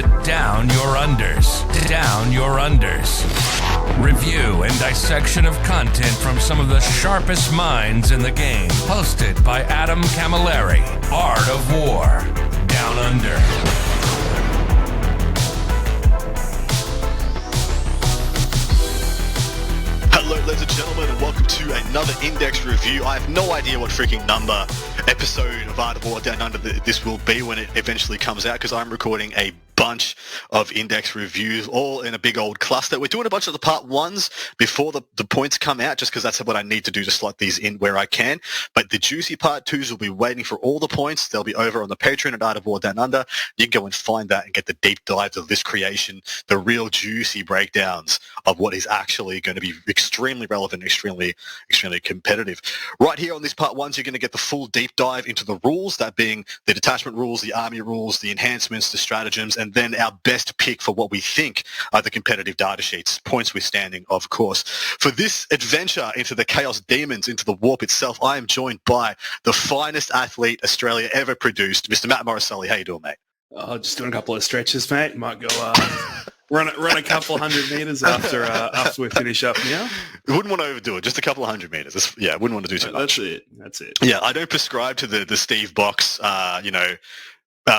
to Down Your Unders. Down Your Unders. Review and dissection of content from some of the sharpest minds in the game. Hosted by Adam Camilleri. Art of War. Down Under. Hello, ladies and gentlemen, and welcome to another Index review. I have no idea what freaking number episode of Art of War Down Under this will be when it eventually comes out, because I'm recording a bunch of Index reviews all in a big old cluster. We're doing a bunch of the part ones before the points come out, just because that's what I need to do to slot these in where I can. But the juicy part twos will be waiting for all the points. They'll be over on the Patreon at Art of War Down Under. You can go and find that and get the deep dives of this creation, the real juicy breakdowns of what is actually going to be extremely relevant, extremely competitive. Right here on these part ones, you're going to get the full deep dive into the rules, that being the detachment rules, the army rules, the enhancements, the stratagems, and then our best pick for what we think are the competitive data sheets, points withstanding, of course. For this adventure into the Chaos Demons, into the warp itself, I am joined by the finest athlete Australia ever produced, Mr. Matt Morosoli. How you doing, mate? Oh, just doing a couple of stretches, mate. Might go run a couple 100 meters after we finish up now. Wouldn't want to overdo it. Just a couple of 100 meters. Wouldn't want to do too much. That's it. Yeah, I don't prescribe to the Steve Box,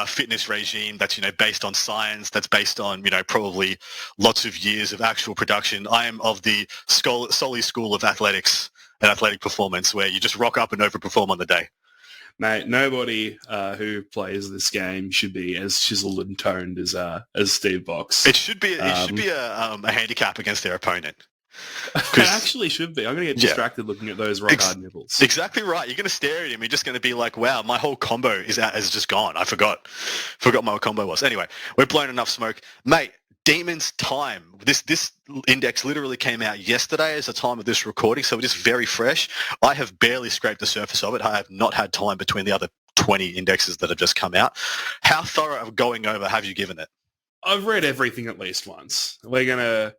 fitness regime that's, based on science, that's based on, probably lots of years of actual production. I am of the Soli school of athletics and athletic performance, where you just rock up and overperform on the day. Mate, nobody who plays this game should be as chiseled and toned as Steve Box. It should be a handicap against their opponent. It actually should be. I'm going to get distracted looking at those rock hard nipples. Exactly right. You're going to stare at him. You're just going to be like, wow, my whole combo is just gone. I forgot what my combo was. Anyway, we're blowing enough smoke. Mate, Daemons time. This index literally came out yesterday as the time of this recording, so it is very fresh. I have barely scraped the surface of it. I have not had time between the other 20 indexes that have just come out. How thorough of going over have you given it? I've read everything at least once. We're gonna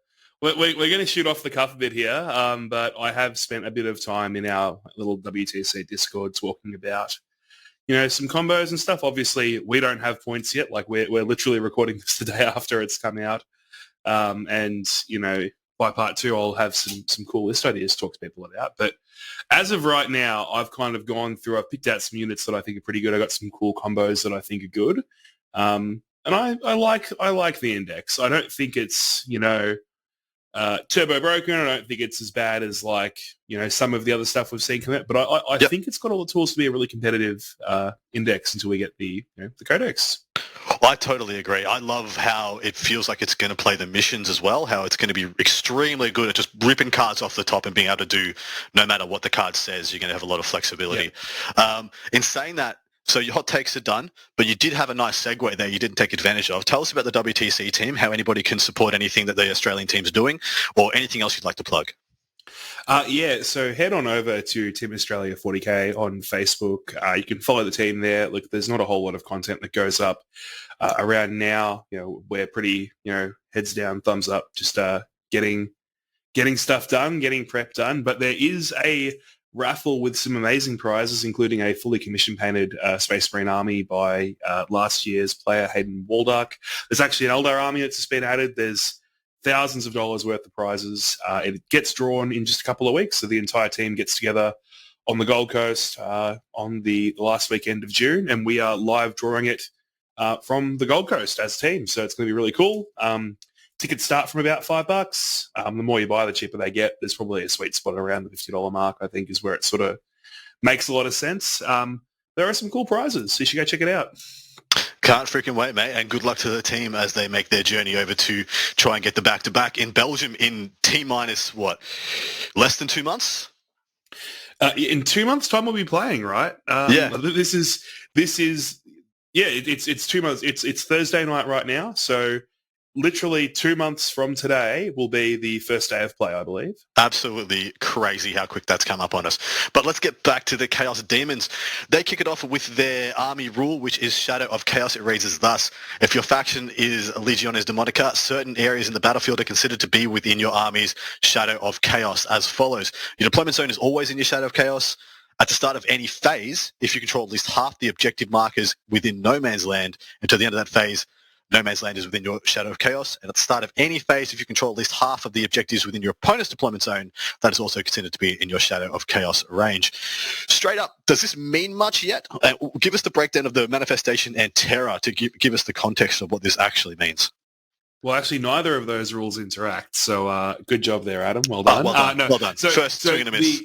shoot off the cuff a bit here, but I have spent a bit of time in our little WTC Discord talking about, some combos and stuff. Obviously, we don't have points yet. Like we're literally recording this the day after it's come out, and by part two, I'll have some cool list ideas to talk to people about. But as of right now, I've kind of gone through. I've picked out some units that I think are pretty good. I got some cool combos that I think are good, and I like the index. I don't think it's turbo broken. I don't think it's as bad as some of the other stuff we've seen come out, but I think it's got all the tools to be a really competitive index until we get the codex. I totally agree. I love how it feels like it's going to play the missions as well, how it's going to be extremely good at just ripping cards off the top and being able to do no matter what the card says. You're going to have a lot of flexibility. Yeah. In saying that, so your hot takes are done, but you did have a nice segue there you didn't take advantage of. Tell us about the WTC team, how anybody can support anything that the Australian team's doing, or anything else you'd like to plug. So head on over to Team Australia 40K on Facebook. You can follow the team there. Look, there's not a whole lot of content that goes up around now. We're pretty, heads down, thumbs up, just getting stuff done, getting prep done. But there is a raffle with some amazing prizes, including a fully commission painted Space Marine army by last year's player, Hayden Waldark. There's actually an Eldar army that's just been added. There's thousands of dollars worth of prizes. It gets drawn in just a couple of weeks, so the entire team gets together on the Gold Coast on the last weekend of June, and we are live drawing it from the Gold Coast as a team. So it's going to be really cool. Tickets start from about $5. The more you buy, the cheaper they get. There's probably a sweet spot around the $50 mark, I think, is where it sort of makes a lot of sense. There are some cool prizes, so you should go check it out. Can't freaking wait, mate, and good luck to the team as they make their journey over to try and get the back-to-back in Belgium in T-minus, less than 2 months? In 2 months' time we'll be playing, right? This is it's 2 months. It's Thursday night right now, so literally 2 months from today will be the first day of play, I believe. Absolutely crazy how quick that's come up on us. But let's get back to the Chaos Demons. They kick it off with their army rule, which is Shadow of Chaos. It reads as thus: if your faction is Legiones Demonica, certain areas in the battlefield are considered to be within your army's Shadow of Chaos as follows. Your deployment zone is always in your Shadow of Chaos. At the start of any phase, if you control at least half the objective markers within no man's land, until the end of that phase, No Man's Land is within your Shadow of Chaos, and at the start of any phase, if you control at least half of the objectives within your opponent's deployment zone, that is also considered to be in your Shadow of Chaos range. Straight up, does this mean much yet? Give us the breakdown of the manifestation and terror to give us the context of what this actually means. Well, actually, neither of those rules interact. So good job there, Adam. Well done. Well done. First swing and a miss.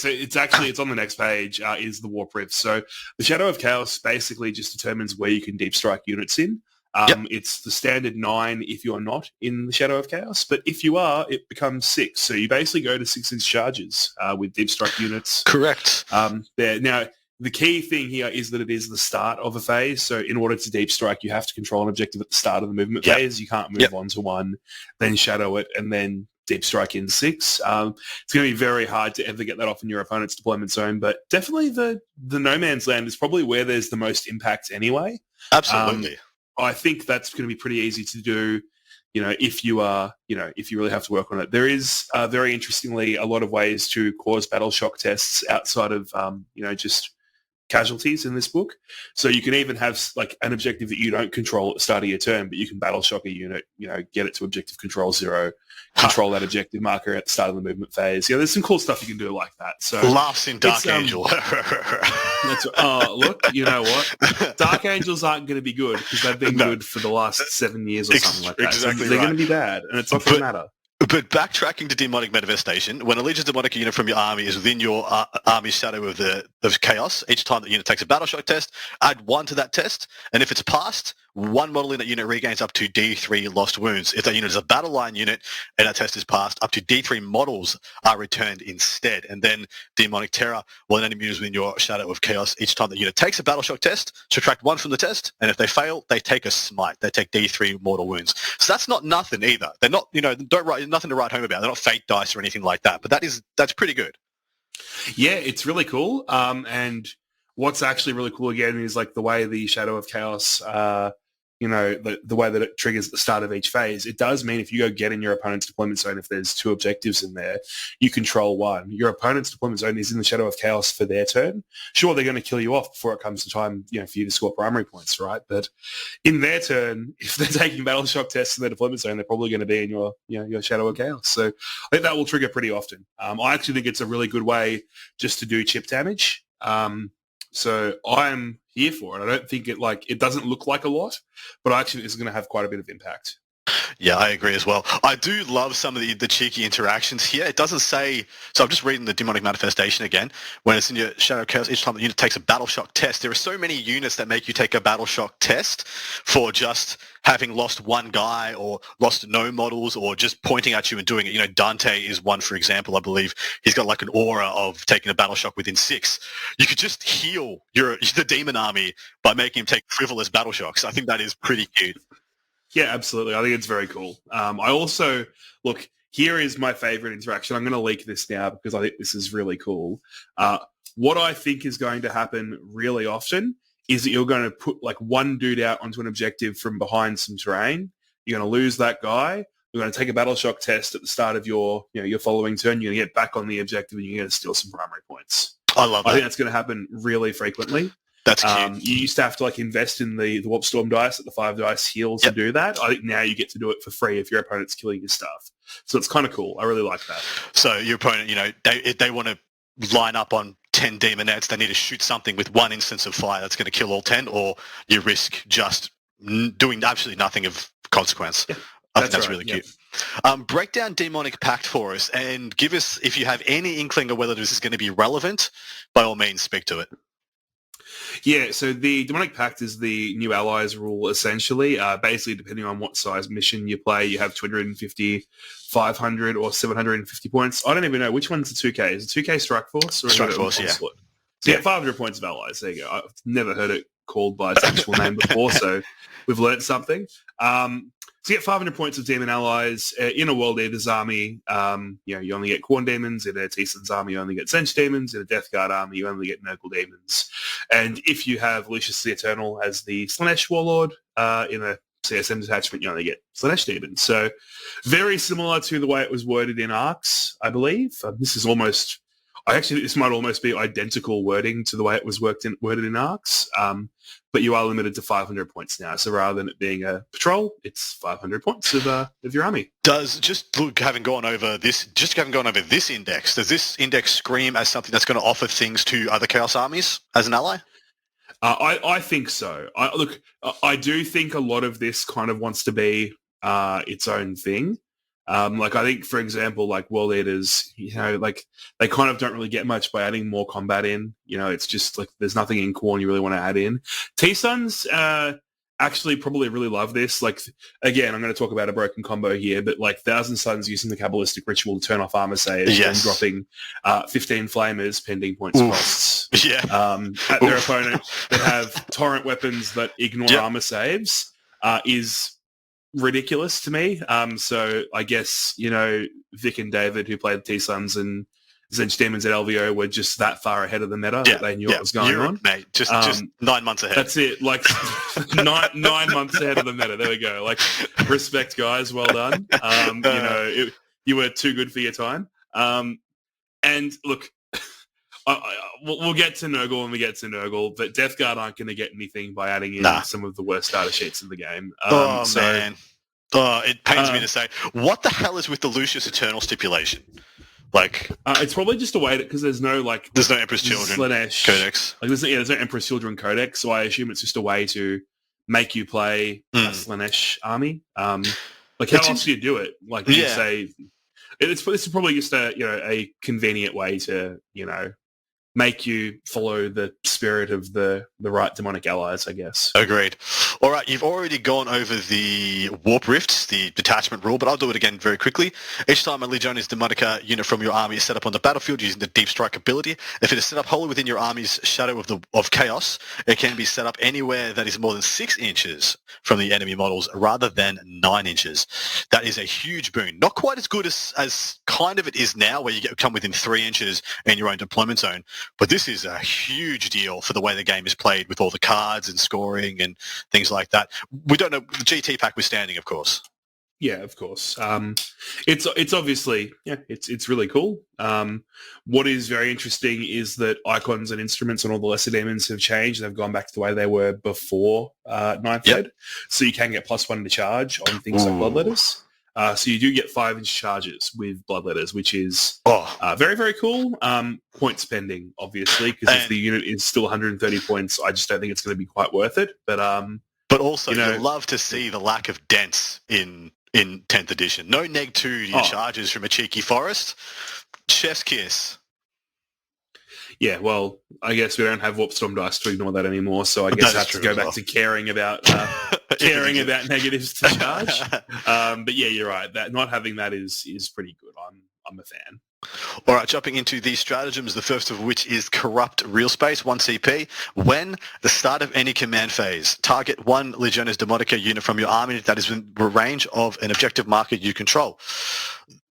So it's on the next page, is the Warp Rift. So the Shadow of Chaos basically just determines where you can deep strike units in. It's the standard 9 if you're not in the Shadow of Chaos, but if you are, it becomes 6. So you basically go to 6-inch charges with deep strike units. Correct. Now, the key thing here is that it is the start of a phase. So in order to deep strike, you have to control an objective at the start of the movement phase. You can't move on to 1, then shadow it, and then deep strike in 6. It's going to be very hard to ever get that off in your opponent's deployment zone, but definitely the No Man's Land is probably where there's the most impact anyway. Absolutely. I think that's going to be pretty easy to do, if you really have to work on it. There is, very interestingly, a lot of ways to cause battle shock tests outside of, just casualties in this book. So you can even have like an objective that you don't control at the start of your turn, but you can battle shock a unit, get it to objective control 0, control that objective marker at the start of the movement phase. There's some cool stuff you can do like that. So laughs in Dark Angel. Look, you know what? Dark Angels aren't going to be good because they've been good for the last 7 years or something like that. Exactly, so they're going to be bad, and it's not going to matter. But backtracking to demonic manifestation, when a Legion demonic unit from your army is within your army's shadow of chaos, each time that unit takes a battle shock test, add 1 to that test, and if it's passed, 1 model in that unit regains up to D3 lost wounds. If that unit is a battle line unit and that test is passed, up to D3 models are returned instead. And then demonic terror, when enemy units within your shadow of chaos, each time the unit takes a battle shock test, subtract 1 from the test, and if they fail, they take a smite. They take D3 mortal wounds. So that's not nothing either. They're not, nothing to write home about. They're not fake dice or anything like that. But that's pretty good. Yeah, it's really cool. And what's actually really cool again is like the way the Shadow of Chaos, the way that it triggers at the start of each phase. It does mean if you go get in your opponent's deployment zone, if there's 2 objectives in there, you control 1. Your opponent's deployment zone is in the Shadow of Chaos for their turn. Sure, they're going to kill you off before it comes to time, for you to score primary points, right? But in their turn, if they're taking battle shock tests in their deployment zone, they're probably going to be in your Shadow of Chaos. So I think that will trigger pretty often. I actually think it's a really good way just to do chip damage. So I'm here for it. I don't think it doesn't look like a lot, but I actually think it's going to have quite a bit of impact. Yeah, I agree as well. I do love some of the cheeky interactions here. It doesn't say, so I'm just reading the demonic manifestation again. When it's in your Shadow of Chaos, each time the unit takes a battle shock test, there are so many units that make you take a battle shock test for just having lost 1 guy or lost no models or just pointing at you and doing it. Dante is one, for example, I believe. He's got like an aura of taking a battle shock within 6. You could just heal the demon army by making him take frivolous battle shocks. I think that is pretty cute. Yeah, absolutely. I think it's very cool. I also, look, here is my favorite interaction. I'm going to leak this now because I think this is really cool. What I think is going to happen really often is that you're going to put like 1 dude out onto an objective from behind some terrain. You're going to lose that guy. You're going to take a battle shock test at the start of your following turn. You're going to get back on the objective and you're going to steal some primary points. I love that. I think that's going to happen really frequently. That's cute. You used to have to invest in the Warp Storm dice at the 5 dice heals to do that. I think now you get to do it for free if your opponent's killing your stuff. So it's kind of cool. I really like that. So your opponent, if they want to line up on 10 demonettes, they need to shoot something with 1 instance of fire that's going to kill all 10, or you risk just doing absolutely nothing of consequence. Yeah, I think that's really cute. Break down Demonic Pact for us and give us, if you have any inkling of whether this is going to be relevant, by all means speak to it. Yeah, so the Demonic Pact is the new allies rule, essentially. Basically, depending on what size mission you play, you have 250, 500, or 750 points. I don't even know. Which one's the 2K? Is it 2K Strike Force? Or Strike Force, yeah. So yeah, 500 points of allies. There you go. I've never heard it called by its actual name before, so we've learned something. So you get 500 points of demon allies. In a World Eater's army, you only get Khorne demons. In a Tislan's army, you only get Zench demons. In a Death Guard army, you only get Nurgle demons. And if you have Lucius the Eternal as the Slaanesh warlord, in a CSM detachment, you only get Slaanesh demons. So very similar to the way it was worded in Arcs, I believe. This is almost... I actually think this might almost be identical wording to the way it was worded in Arcs, but you are limited to 500 points now. So rather than it being a patrol, it's 500 points of your army. Having gone over this index, does this index scream as something that's going to offer things to other Chaos armies as an ally? I think so. I do think a lot of this kind of wants to be its own thing. Like I think, for example, like World Eaters, like they kind of don't really get much by adding more combat in. It's just like there's nothing in Khorne you really want to add in. T-Suns actually probably really love this. Like, again, I'm going to talk about a broken combo here, but like Thousand Suns using the Kabbalistic Ritual to turn off armor saves and dropping 15 Flamers pending points costs at their opponent that have torrent weapons that ignore armor saves is ridiculous to me. So I guess, Vic and David, who played T-Suns and Zench Demons at LVO, were just that far ahead of the meta that they knew what was going on. Mate, just 9 months ahead. That's it. Like nine months ahead of the meta. There we go. Like, respect, guys. Well done. You were too good for your time. And look, we'll get to Nurgle when we get to Nurgle, but Death Guard aren't going to get anything by adding in some of the worst starter sheets in the game. Man. It pains me to say. What the hell is with the Lucius Eternal stipulation? Like, it's probably just a way because there's no Emperor's Children Codex. Like, there's no Emperor's Children Codex, so I assume it's just a way to make you play a Slaanesh army. Like, how else do you do it? Like, you say, this is probably just a convenient way to make you follow the spirit of the right demonic allies, I guess. Agreed. All right, you've already gone over the Warp Rifts, the detachment rule, but I'll do it again very quickly. Each time a Legionis Demonica unit from your army is set up on the battlefield using the Deep Strike ability, if it is set up wholly within your army's shadow of chaos, it can be set up anywhere that is more than 6 inches from the enemy models rather than 9 inches. That is a huge boon. Not quite as good as kind of it is now, where you come within 3 inches in your own deployment zone. But this is a huge deal for the way the game is played with all the cards and scoring and things like that. We don't know, the GT pack withstanding, of course. Yeah, of course. It's obviously, it's really cool. What is very interesting is that icons and instruments on all the lesser demons have changed. They've gone back to the way they were before Ninth Ed. So you can get +1 to charge on things like Bloodletters. So you do get 5-inch charges with Bloodletters, which is very, very cool. Point spending, obviously, because if the unit is still 130 points, I just don't think it's going to be quite worth it. But also, you'll love to see the lack of dents in 10th edition. No neg 2 to your charges from a cheeky forest. Chef's kiss. Yeah, well, I guess we don't have Warp Storm dice to ignore that anymore, so I guess I have to go back to caring about about negatives to charge. But yeah, you're right. That not having that is pretty good. I'm a fan. All right, jumping into the stratagems, the first of which is Corrupt Real Space, 1 CP. When the start of any command phase, target 1 Legionis Demonica unit from your army that is within the range of an objective marker you control.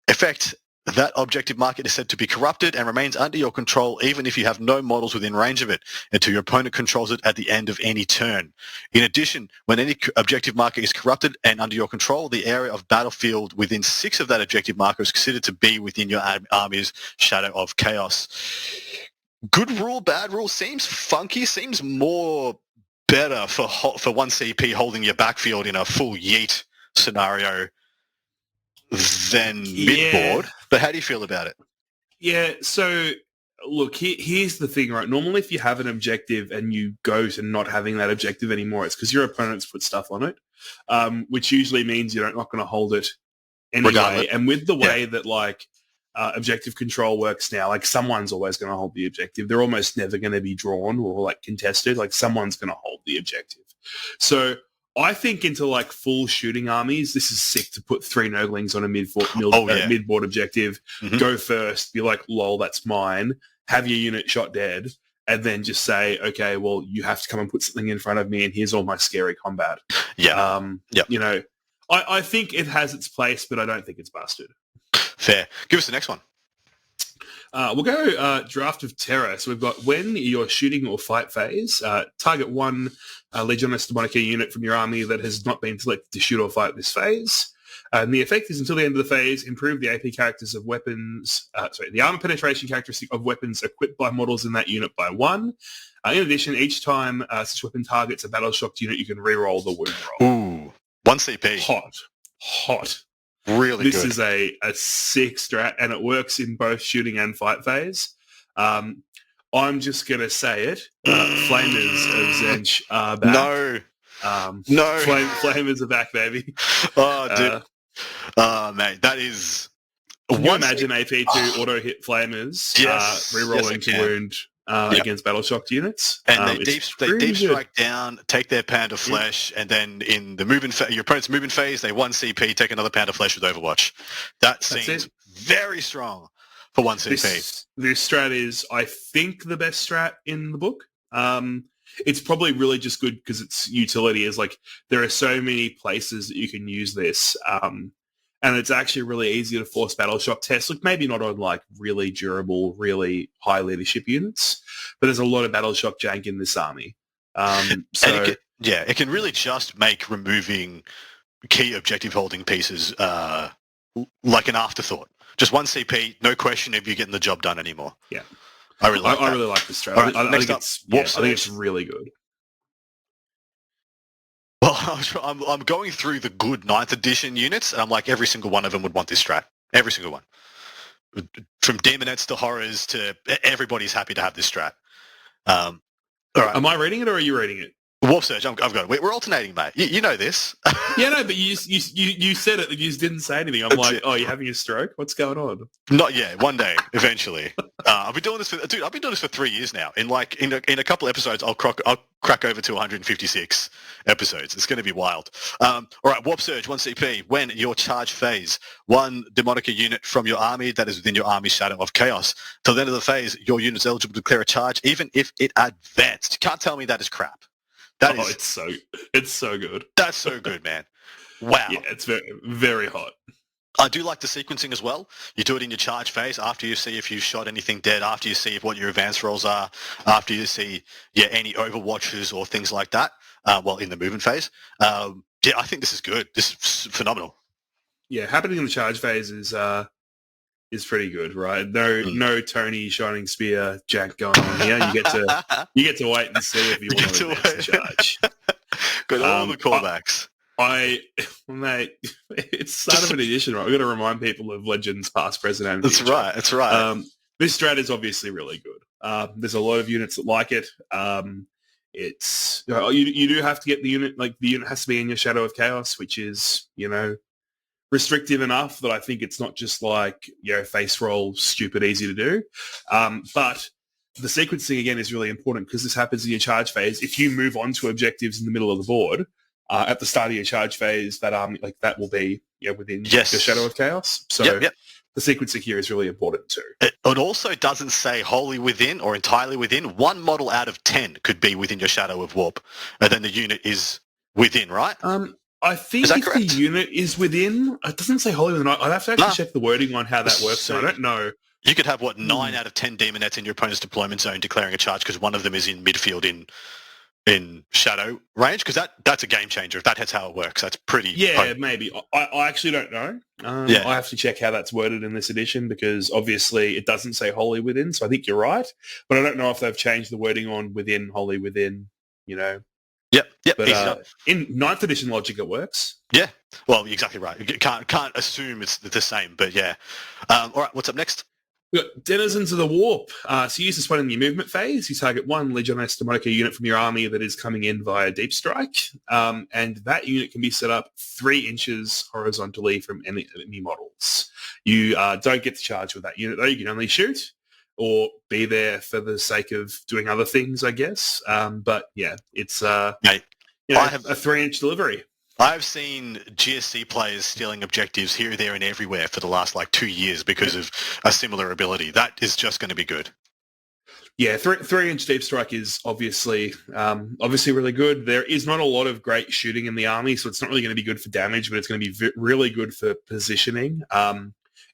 Effect: that objective marker is said to be corrupted and remains under your control even if you have no models within range of it until your opponent controls it at the end of any turn. In addition, when any objective marker is corrupted and under your control, the area of battlefield within 6 of that objective marker is considered to be within your army's shadow of chaos. Good rule, bad rule, seems funky, seems more better for 1 CP holding your backfield in a full yeet scenario than mid-board. But how do you feel about it? Yeah, so look, here's the thing, right? Normally if you have an objective and you go to not having that objective anymore, it's because your opponent's put stuff on it, which usually means you're not going to hold it anyway. Regardless. And with the way that objective control works now, like someone's always going to hold the objective. They're almost never going to be drawn or contested. Like someone's going to hold the objective. So I think into full shooting armies, this is sick to put 3 Nurglings on a mid-board objective, go first, be like, lol, that's mine, have your unit shot dead, and then just say, okay, well, you have to come and put something in front of me, and here's all my scary combat. Yeah. I think it has its place, but I don't think it's busted. Fair. Give us the next one. We'll go Draft of Terror. So we've got when you're shooting or fight phase, target 1 Legionis Demonica unit from your army that has not been selected to shoot or fight this phase. And the effect is until the end of the phase, improve the AP characters of weapons, the armor penetration characteristic of weapons equipped by models in that unit by 1. In addition, each time such weapon targets a battle-shocked unit, you can re-roll the wound roll. Ooh, 1 CP. Hot. Really this good. This is a sick strat, and it works in both shooting and fight phase. I'm just going to say it. Flamers of Zench are back. No. No. Flamers are back, baby. Oh, dude. Mate, that is... Can you imagine AP2 auto-hit Flamers re-rolling to wound against battle-shocked units? And they deep strike down, take their pound of flesh, and then in the your opponent's movement phase, they 1 CP, take another pound of flesh with Overwatch. That seems very strong for 1 CP. This strat is, I think, the best strat in the book. It's probably really just good because its utility is like there are so many places that you can use this, and it's actually really easy to force battle shock tests. Like maybe not on like really durable, really high leadership units, but there's a lot of battle shock jank in this army. It can really just make removing key objective holding pieces like an afterthought. Just 1 CP, no question if you're getting the job done anymore. Yeah. I really like this strat. Right, I think it's really good. Well, I'm going through the good 9th edition units, and I'm like, every single one of them would want this strat. Every single one. From Demonettes to Horrors to everybody's happy to have this strat. All right. Am I reading it or are you reading it? Warp Surge, I've got it. We're alternating, mate. You know this. Yeah, no, but you said it. You just didn't say anything. I'm like, oh, you're having a stroke? What's going on? Not yet. One day, eventually. I've been doing this for 3 years now. In a couple episodes, I'll crack over to 156 episodes. It's going to be wild. All right, Warp Surge, 1 CP. When your charge phase, 1 Demonica unit from your army that is within your army's Shadow of Chaos. Till the end of the phase, your unit is eligible to declare a charge, even if it advanced. You can't tell me that is crap. It's so good. That's so good, man. Wow. Yeah, it's very, very hot. I do like the sequencing as well. You do it in your charge phase after you see if you've shot anything dead, after you see what your advance rolls are, after you see any overwatches or things like that. In the movement phase. I think this is good. This is phenomenal. Yeah, happening in the charge phase is pretty good, right? No Tony Shining Spear jank going on here. You get to wait and see if you want to advance the charge. Got all the callbacks. Mate, it's start of an edition, right? We've got to remind people of Legends past, present, and future. That's right. This strat is obviously really good. There's a lot of units that like it. It's you do have to get the unit, like the unit has to be in your Shadow of Chaos, which is, restrictive enough that I think it's not just like, face roll, stupid easy to do. But the sequencing, again, is really important because this happens in your charge phase. If you move on to objectives in the middle of the board, at the start of your charge phase, that that will be within your Shadow of Chaos. So the sequencing here is really important too. It also doesn't say wholly within or entirely within. 1 model out of 10 could be within your Shadow of Warp, and then the unit is within, right? I think if the unit is within, it doesn't say wholly within. I'd have to actually check the wording on how that works. So I don't know. You could have 9 out of 10 Demonettes in your opponent's deployment zone declaring a charge because one of them is in midfield in shadow range, because that's a game changer. If that's how it works, that's pretty potent. Maybe. I actually don't know. I have to check how that's worded in this edition because obviously it doesn't say wholly within, so I think you're right, but I don't know if they've changed the wording on within, wholly within, Yep. But in 9th edition logic, it works. Yeah. Well, you're exactly right. You can't assume it's the same, but yeah. All right, what's up next? We've got Denizens of the Warp. So you use this one in your movement phase. You target 1 Legionnaires Demonica unit from your army that is coming in via Deep Strike. And that unit can be set up 3 inches horizontally from enemy models. You don't get to charge with that unit, though. You can only shoot or be there for the sake of doing other things, I guess. But yeah, it's I have a 3-inch delivery. I've seen GSC players stealing objectives here, there, and everywhere for the last 2 years because of a similar ability. That is just going to be good. Yeah, 3-inch Deep Strike is obviously really good. There is not a lot of great shooting in the army, so it's not really going to be good for damage, but it's going to be really good for positioning.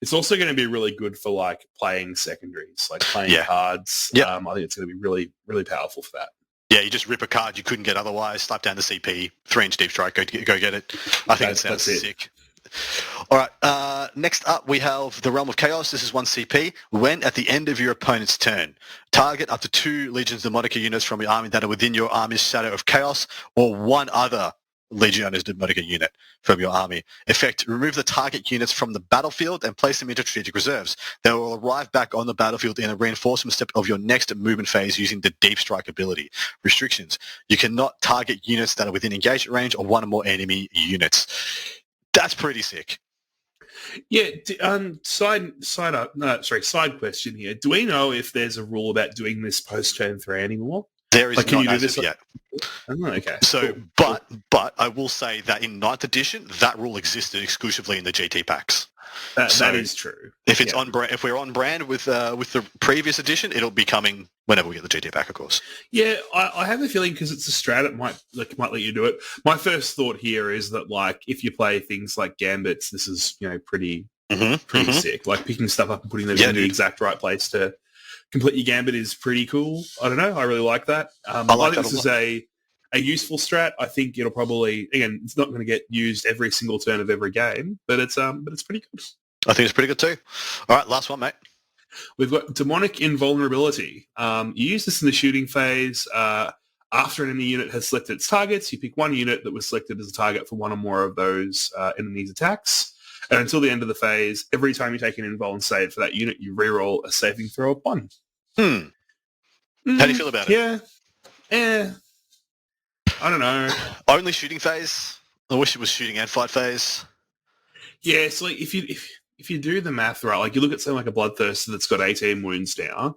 It's also going to be really good for playing secondaries, playing cards. I think it's going to be really, really powerful for that. Yeah, you just rip a card you couldn't get otherwise, slap down the CP, 3-inch Deep Strike, go get it. I think it sounds sick. All right, next up we have the Realm of Chaos. This is 1 CP. When at the end of your opponent's turn, target up to 2 Legions Demonica units from your army that are within your army's Shadow of Chaos, or one other Legiones Demonica unit from your army. Effect, remove the target units from the battlefield and place them into strategic reserves. They will arrive back on the battlefield in a reinforcement step of your next movement phase using the Deep Strike ability. Restrictions, you cannot target units that are within engagement range or one or more enemy units. That's pretty sick. Yeah. Side question here. Do we know if there's a rule about doing this post turn 3 anymore? There is like, can not you do as this of yet. Oh, okay. So, cool. but I will say that in 9th edition, that rule existed exclusively in the GT packs. That is true. If it's on brand, if we're on brand with the previous edition, it'll be coming whenever we get the GT pack, of course. Yeah, I have a feeling because it's a strat, it might let you do it. My first thought here is that like if you play things like Gambits, this is pretty sick. Like picking stuff up and putting them in the exact right place to complete your Gambit is pretty cool. I don't know, I really like that. I think this is a useful strat. I think it'll probably, again, it's not going to get used every single turn of every game, but it's pretty good. I think it's pretty good too. All right, last one, mate. We've got Demonic Invulnerability. You use this in the shooting phase. After an enemy unit has selected its targets, you pick one unit that was selected as a target for one or more of those enemies' attacks. And until the end of the phase, every time you take an invuln save for that unit, you reroll a saving throw of 1. How do you feel about it? Yeah. I don't know. Only shooting phase? I wish it was shooting and fight phase. Yeah, it's like if you do the math right, like you look at something like a Bloodthirster that's got 18 wounds now,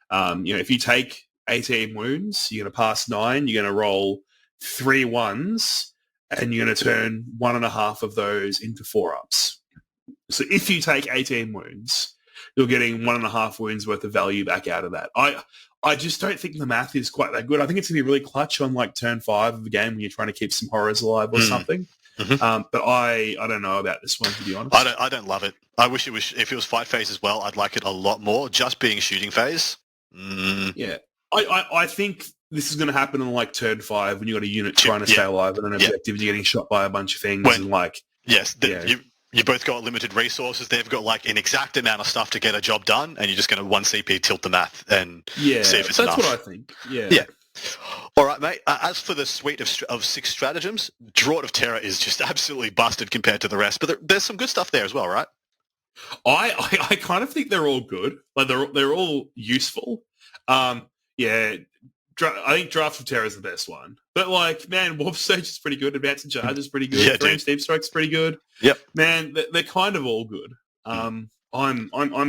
if you take 18 wounds, you're going to pass 9, you're going to roll 3 1s, and you're going to turn 1.5 of those into 4-ups. So if you take 18 wounds, you're getting 1.5 wounds worth of value back out of that. I just don't think the math is quite that good. I think it's going to be really clutch on like turn 5 of the game when you're trying to keep some horrors alive or something. But I don't know about this one, to be honest. I don't love it. I wish it was, if it was fight phase as well, I'd like it a lot more. Just being shooting phase. Yeah. I think this is going to happen on like turn 5 when you've got a unit trying to stay alive and an objective and you're getting shot by a bunch of things. You both got limited resources. They've got like an exact amount of stuff to get a job done, and you're just going to 1 CP tilt the math and see if it's enough. That's what I think. Yeah. All right, mate. As for the suite of 6 stratagems, Draught of Terror is just absolutely busted compared to the rest. But there's some good stuff there as well, right? I kind of think they're all good. Like they're all useful. I think Draft of Terror is the best one. But like, man, Warp Stage is pretty good. Advance and Charge is pretty good. Range Deep Strike's pretty good. Yep. Man, they're kind of all good. I'm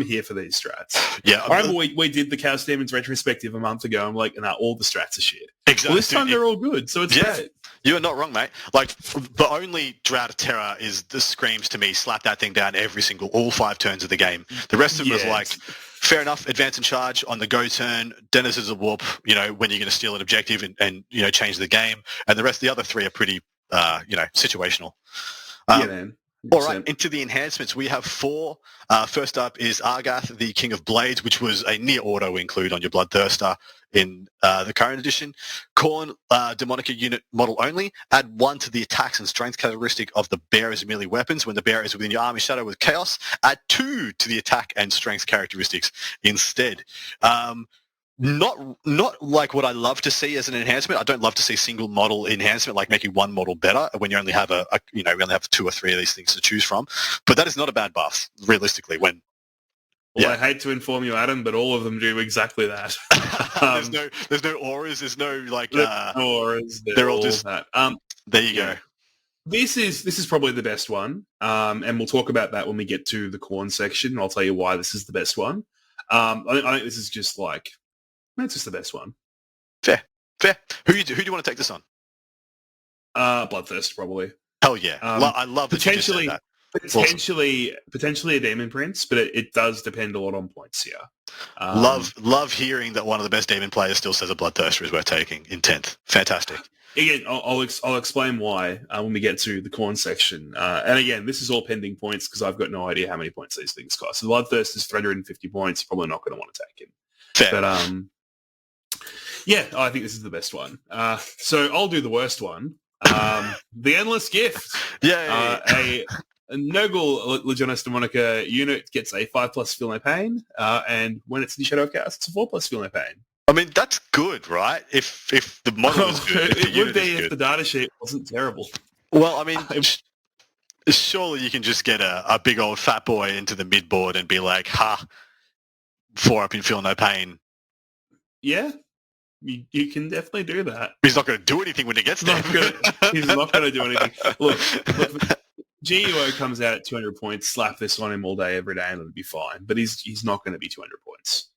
here for these strats. Yeah. I remember we did the Chaos Demons retrospective a month ago. I'm like, all the strats are shit. Exactly. Well, this time they're all good, so it's great. You're not wrong, mate. Like, the only Drought of Terror is the screams to me, slap that thing down all 5 turns of the game. The rest of them is like, fair enough, advance and charge on the go turn, Denizens of Warp, when you're going to steal an objective and change the game. And the rest of the other 3 are pretty, situational. Man. All right, into the enhancements. We have 4. First up is Argath, the King of Blades, which was a near auto include on your Bloodthirster in the current edition. Khorne, Demonica unit model only. Add 1 to the attacks and strength characteristic of the bearer's melee weapons when the bearer is within your army shadow with chaos. Add 2 to the attack and strength characteristics instead. Not like what I love to see as an enhancement. I don't love to see single model enhancement, like making one model better when you only have we only have 2 or 3 of these things to choose from. But that is not a bad buff, realistically. I hate to inform you, Adam, but all of them do exactly that. There's no auras. There's no like. No auras. They're all just that. There you go. This is probably the best one, and we'll talk about that when we get to the Khorne section. I'll tell you why this is the best one. I think this is just like. It's just the best one. Fair. Who do you want to take this on? Bloodthirst, probably. Hell yeah. I love that potentially, you just said that. Potentially a Demon Prince, but it does depend a lot on points here. Love hearing that one of the best Demon players still says a Bloodthirster is worth taking in 10th. Fantastic. Again, I'll explain why when we get to the Khorne section. And again, this is all pending points because I've got no idea how many points these things cost. So Bloodthirst is 350 points. You're probably not going to want to take him. Fair. But I think this is the best one. So I'll do the worst one. The Endless Gift. Yay. a Nurgle Legionis Demonica unit gets a 5+ Feel No Pain, and when it's in the Shadow of Chaos, it's a 4+ Feel No Pain. I mean, that's good, right? If the model is good, if the It unit would be is if good. the data sheet wasn't terrible. Well, I mean, surely you can just get a big old fat boy into the midboard and be like, ha, 4-up in Feel No Pain. Yeah, you can definitely do that. He's not going to do anything when he gets there. He's not going to do anything. Look, GUO comes out at 200 points, slap this on him all day, every day, and it'll be fine. But he's not going to be 200 points.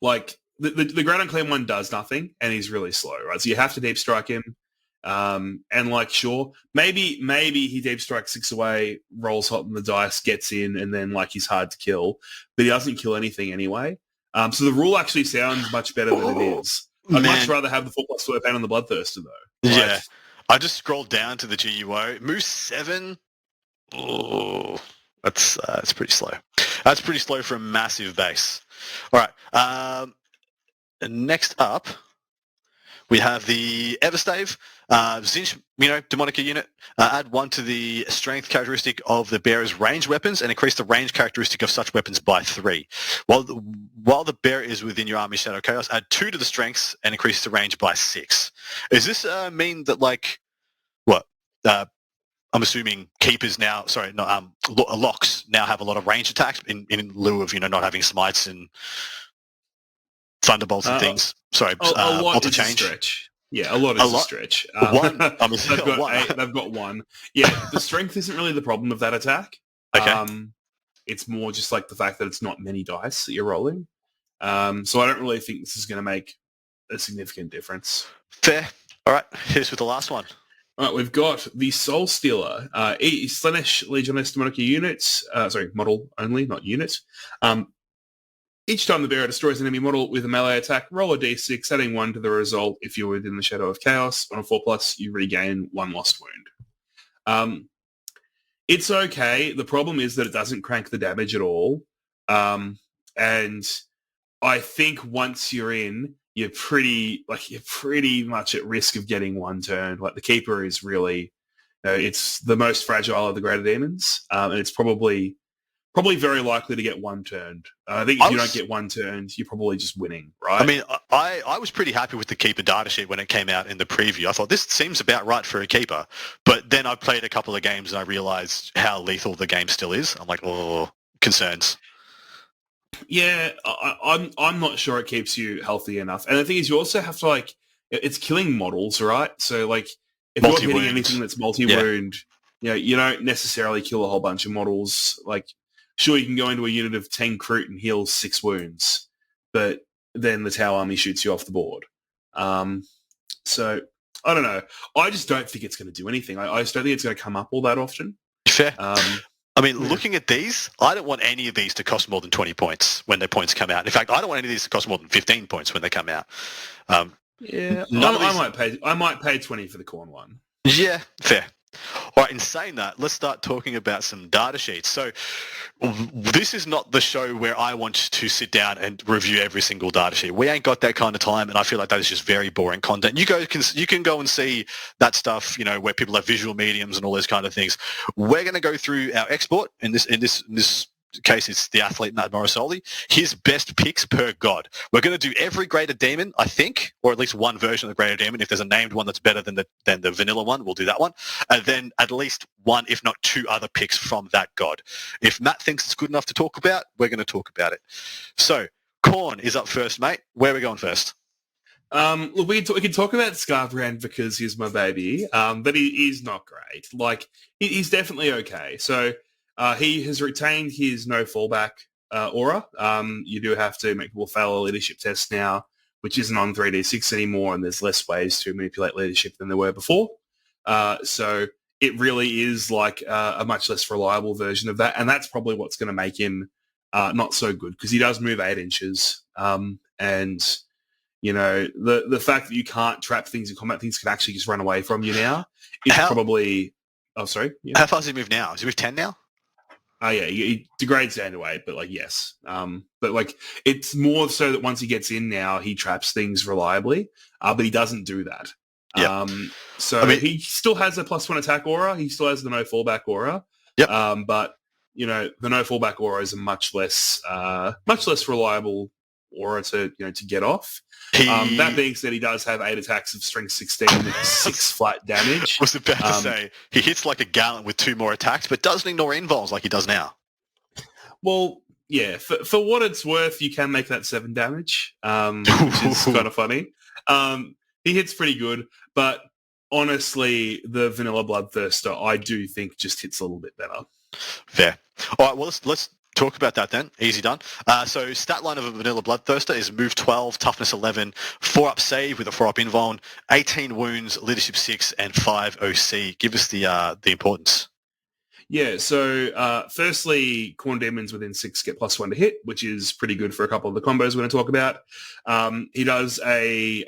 Like, the Grand Unclaimed one does nothing, and he's really slow, right? So you have to deep strike him. And like, sure, maybe he deep strikes 6 away, rolls hot on the dice, gets in, and then like he's hard to kill, but he doesn't kill anything anyway. So the rule actually sounds much better than it is. I'd much rather have the 4+ Feel No Pain on the Bloodthirster though. Like, yeah, I just scrolled down to the GUO. Moose 7. Oh, that's pretty slow. That's pretty slow for a massive base. All right. Next up, we have the Everstave, Zinch, Demonica unit. Add 1 to the strength characteristic of the bearer's ranged weapons and increase the range characteristic of such weapons by 3. While the bearer is within your army Shadow Chaos, add 2 to the strengths and increase the range by 6. Does this mean that, like, what? I'm assuming keepers now, locks now have a lot of range attacks in lieu of, not having smites and thunderbolts and things. Sorry, a lot is change. A stretch. Yeah, a lot is a stretch. One. They've got 1. Yeah, the strength isn't really the problem of that attack. Okay. It's more just like the fact that it's not many dice that you're rolling. So I don't really think this is going to make a significant difference. Fair. All right, here's with the last one. All right, we've got the Soul Stealer, Slaanesh Legionist Demonica units. Model only, not unit. Each time the bearer destroys an enemy model with a melee attack, roll a d6, adding 1 to the result. If you're within the Shadow of Chaos, on a 4+, you regain 1 lost wound. It's okay. The problem is that it doesn't crank the damage at all. And I think once you're in, you're pretty much at risk of getting 1 turn. Like, the Keeper is really, it's the most fragile of the Greater Demons, and it's probably very likely to get 1 turned. I think if you don't get 1 turned, you're probably just winning, right? I mean, I was pretty happy with the Keeper datasheet when it came out in the preview. I thought, this seems about right for a Keeper. But then I played a couple of games and I realised how lethal the game still is. I'm like, oh, concerns. Yeah, I'm not sure it keeps you healthy enough. And the thing is, you also have to, like, it's killing models, right? So, like, if you're hitting anything that's multi-wound, you don't necessarily kill a whole bunch of models. Like, sure, you can go into a unit of 10 Kroot and heal 6 wounds, but then the Tau Army shoots you off the board. So, I don't know. I just don't think it's going to do anything. I just don't think it's going to come up all that often. Fair. I mean, looking at these, I don't want any of these to cost more than 20 points when their points come out. In fact, I don't want any of these to cost more than 15 points when they come out. I might pay 20 for the Khorne one. Yeah, fair. All right, in saying that, let's start talking about some data sheets. So this is not the show where I want to sit down and review every single data sheet. We ain't got that kind of time, and I feel like that is just very boring content. You can go and see that stuff, where people have visual mediums and all those kind of things. We're going to go through our export. In this case, it's the athlete Matt Morosoli. His best picks per god. We're going to do every Greater Demon, I think, or at least one version of the Greater Demon. If there's a named one that's better than the vanilla one, we'll do that one. And then at least 1, if not 2 other picks from that god. If Matt thinks it's good enough to talk about, we're going to talk about it. So, Khorne is up first, mate. Where are we going first? Look, we can talk about Scarbrand because he's my baby, but he's not great. Like, he's definitely okay. So, he has retained his no fallback aura. You do have to make people fail a leadership test now, which isn't on 3d6 anymore, and there's less ways to manipulate leadership than there were before. So it really is like a much less reliable version of that, and that's probably what's going to make him not so good, because he does move 8 inches. And, the fact that you can't trap things in combat, things can actually just run away from you now, is probably... Oh, sorry? Yeah. How far does he move now? Is he move 10 now? Yeah, he degrades down to 8, but, like, yes. But, like, it's more so that once he gets in now, he traps things reliably, but he doesn't do that. Yeah. So he still has a +1 attack aura. He still has the no fallback aura. Yep. But the no fallback aura is a much less reliable aura to get off. That being said, he does have 8 attacks of strength 16 with 6 flat damage. I was about to say, he hits like a gallant with 2 more attacks, but doesn't ignore invuls like he does now. Well, yeah, for what it's worth, you can make that 7 damage, which is kind of funny. He hits pretty good, but honestly, the Vanilla Bloodthirster, I do think just hits a little bit better. Fair. All right, well, let's talk about that then. Easy done. So stat line of a Vanilla Bloodthirster is move 12, toughness 11, 4-up save with a 4-up invuln, 18 wounds, leadership 6, and 5 OC. Give us the importance. Yeah, so firstly, Khorne Demons within 6 get +1 to hit, which is pretty good for a couple of the combos we're going to talk about. He does a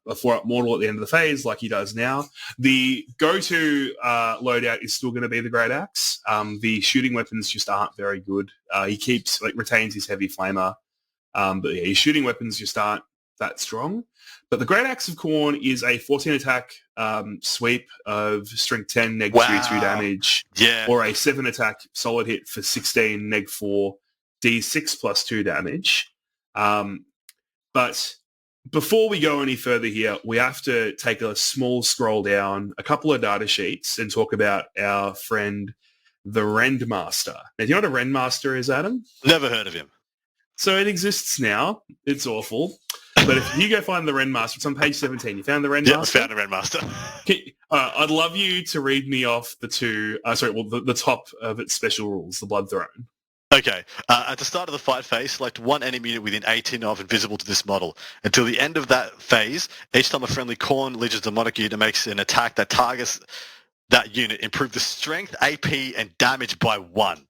4-up mortal at the end of the phase, like he does now. The go-to loadout is still going to be the Great Axe. The shooting weapons just aren't very good. He retains his heavy flamer, but yeah, his shooting weapons just aren't that strong. But the Great Axe of Khorne is a 14 attack sweep of strength 10, neg 2 damage, or a 7 attack solid hit for 16, neg 4, d6 plus 2 damage. But before we go any further here, we have to take a small scroll down a couple of data sheets and talk about our friend, the Rendmaster. Now, do you know what a Rendmaster is, Adam? Never heard of him. So it exists now. It's awful. But if you go find the Rendmaster, it's on page 17. You found the Rendmaster? Yeah, I found the Rendmaster. I'd love you to read me off the top of its special rules, the Blood Throne. Okay. At the start of the fight phase, select one enemy unit within 18 of invisible to this model. Until the end of that phase, each time a friendly Khorne Legion's demonic unit makes an attack that targets that unit, improve the strength, AP, and damage by 1.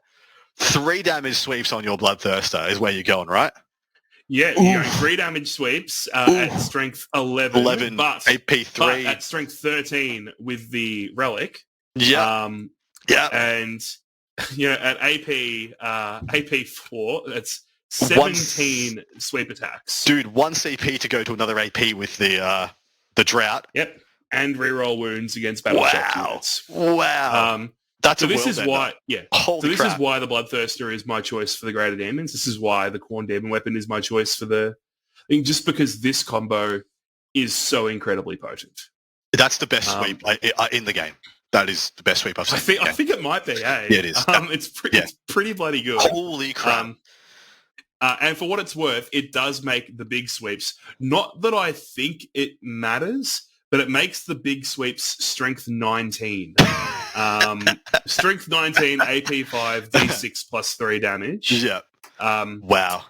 3 damage sweeps on your Bloodthirster is where you're going, right? Yeah, you're going 3 damage sweeps at strength 11, but AP 3. But at strength 13 with the relic. Yeah. And at AP 4, that's 17 sweep attacks. Dude, 1 CP to go to another AP with the drought. Yep. And reroll wounds against battle-shocked units. Wow. That's this is why the Bloodthirster is my choice for the Greater Daemons. This is why the Khorne Demon weapon is my choice for just because this combo is so incredibly potent. That's the best sweep in the game. That is the best sweep I've seen. I think it might be, eh? Yeah, it is. It's pretty bloody good. Holy crap. And for what it's worth, it does make the big sweeps. Not that I think it matters, but it makes the big sweeps strength 19. Strength 19, AP 5, D6 plus 3 damage. Yeah. Wow.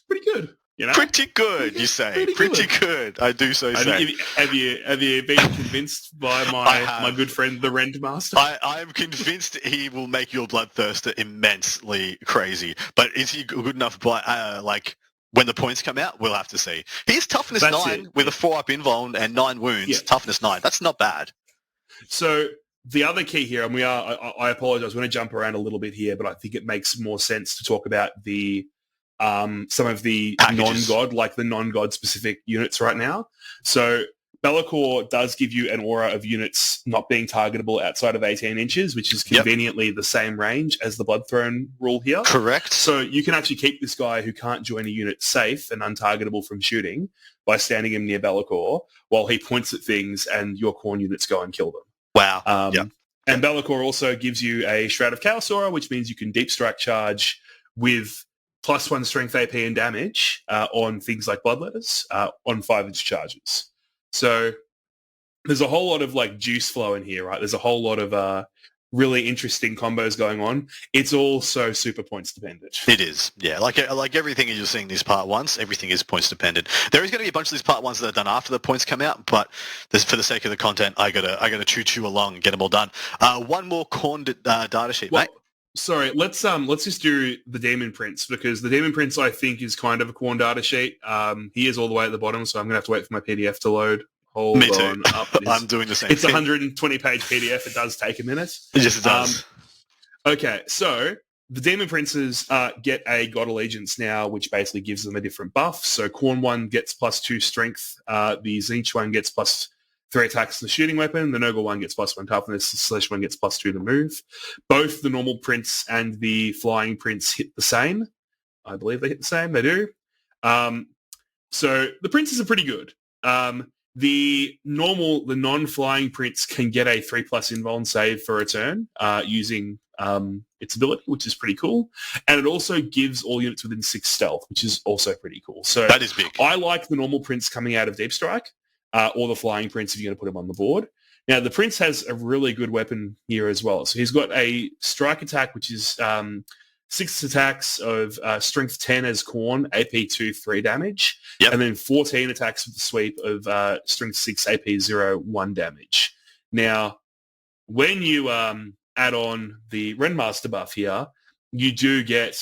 Pretty good. Pretty good, you say. Pretty good. I do so say. Have you been convinced by my good friend, the Rendmaster? I'm convinced he will make your Bloodthirster immensely crazy. But is he good enough by, when the points come out? We'll have to see. He's toughness 9 with a 4-up invuln and 9 wounds. Yeah. Toughness 9. That's not bad. So the other key here, and I apologize, we're going to jump around a little bit here, but I think it makes more sense to talk about the some of the non-god, like the non-god specific units right now. So Be'lakor does give you an aura of units not being targetable outside of 18 inches, which is conveniently the same range as the Blood Throne rule here. Correct. So you can actually keep this guy who can't join a unit safe and untargetable from shooting by standing him near Be'lakor while he points at things and your Khorne units go and kill them. Wow. And Be'lakor also gives you a Shroud of Chaos aura, which means you can deep strike charge with +1 strength, AP, and damage on things like Bloodletters on 5-inch charges. So there's a whole lot of juice flow in here, right? There's a whole lot of really interesting combos going on. It's all so super points dependent. It is, yeah. Like everything you're seeing these part ones, everything is points dependent. There is going to be a bunch of these part ones that are done after the points come out, but for the sake of the content, I gotta chew along and get them all done. One more Khorne data sheet, mate. Sorry, let's just do the Demon Prince, because the Demon Prince I think is kind of a Khorne data sheet. He is all the way at the bottom, so I'm gonna have to wait for my PDF to load. Me too. I'm doing the same. It's a 120-page PDF. It does take a minute. Yes, it does. Okay, so the Demon Princes get a God Allegiance now, which basically gives them a different buff. So Khorne 1 gets +2 strength. The Tzeentch one gets 3 attacks to the shooting weapon. The Nurgle one gets +1 toughness. The Celestial one gets +2 to move. Both the normal prints and the flying prints hit the same. I believe they hit the same. They do. So the princes are pretty good. The non-flying prints can get a 3+ invuln save for a turn using its ability, which is pretty cool. And it also gives all units within 6 stealth, which is also pretty cool. So that is big. I like the normal prints coming out of Deep Strike or the flying prints if you're going to put them on the board. Now, the prince has a really good weapon here as well. So he's got a strike attack, which is 6 attacks of strength 10 as Khorne, AP 2, 3 damage. Yep. And then 14 attacks with the sweep of strength 6, AP 0, 1 damage. Now, when you add on the Rendmaster buff here, you do get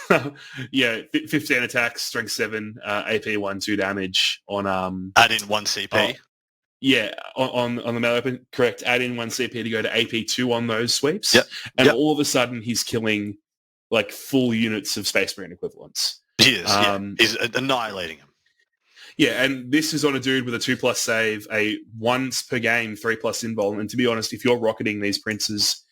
15 attacks, strength 7, AP 1, 2 damage on... add in 1 CP. On the melee weapon, correct. Add in 1 CP to go to AP 2 on those sweeps. Yep. And all of a sudden, he's killing like full units of Space Marine equivalents. He is, He's annihilating them. Yeah, and this is on a dude with a 2+ save, a once per game 3+ invuln. And to be honest, if you're rocketing these princes,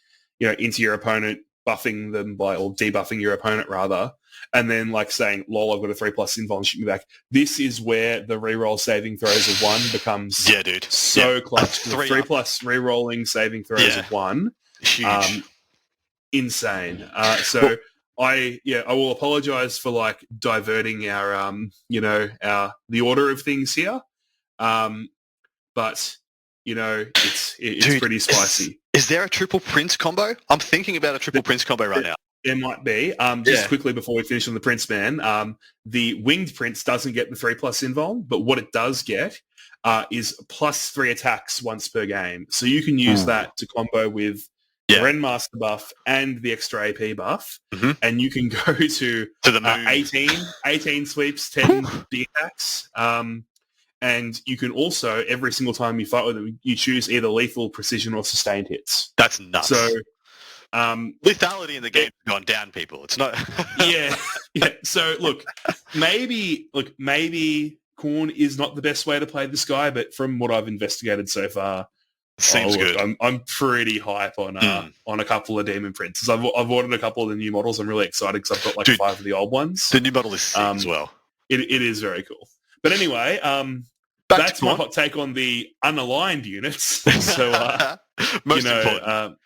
into your opponent, buffing them or debuffing your opponent rather, and then like saying, lol, I've got a 3+ invuln, shoot me back. This is where the reroll saving throws of 1 becomes so clutch. 3+ rerolling saving throws of 1. Huge. Insane. I will apologize for like diverting our the order of things here. But it's Dude, pretty spicy. Is there a triple prince combo? I'm thinking about a triple prince combo right now. There might be. Just quickly before we finish on the Prince Man, the Winged Prince doesn't get the 3+ invuln, but what it does get is +3 attacks once per game. So you can use that to combo with the Rendmaster buff and the extra AP buff, and you can go to the moon. 18 sweeps, 10 big attacks, and you can also, every single time you fight with them, you choose either lethal, precision, or sustained hits. That's nuts. So lethality in the game has gone down, people. It's not... yeah. So maybe Khorne is not the best way to play this guy, but from what I've investigated so far, seems good. I'm pretty hype on a couple of Demon Princes. I've ordered a couple of the new models. I'm really excited because I've got 5 of the old ones. The new model is sick as well. It is very cool. But anyway, that's my hot take on the unaligned units. So most important.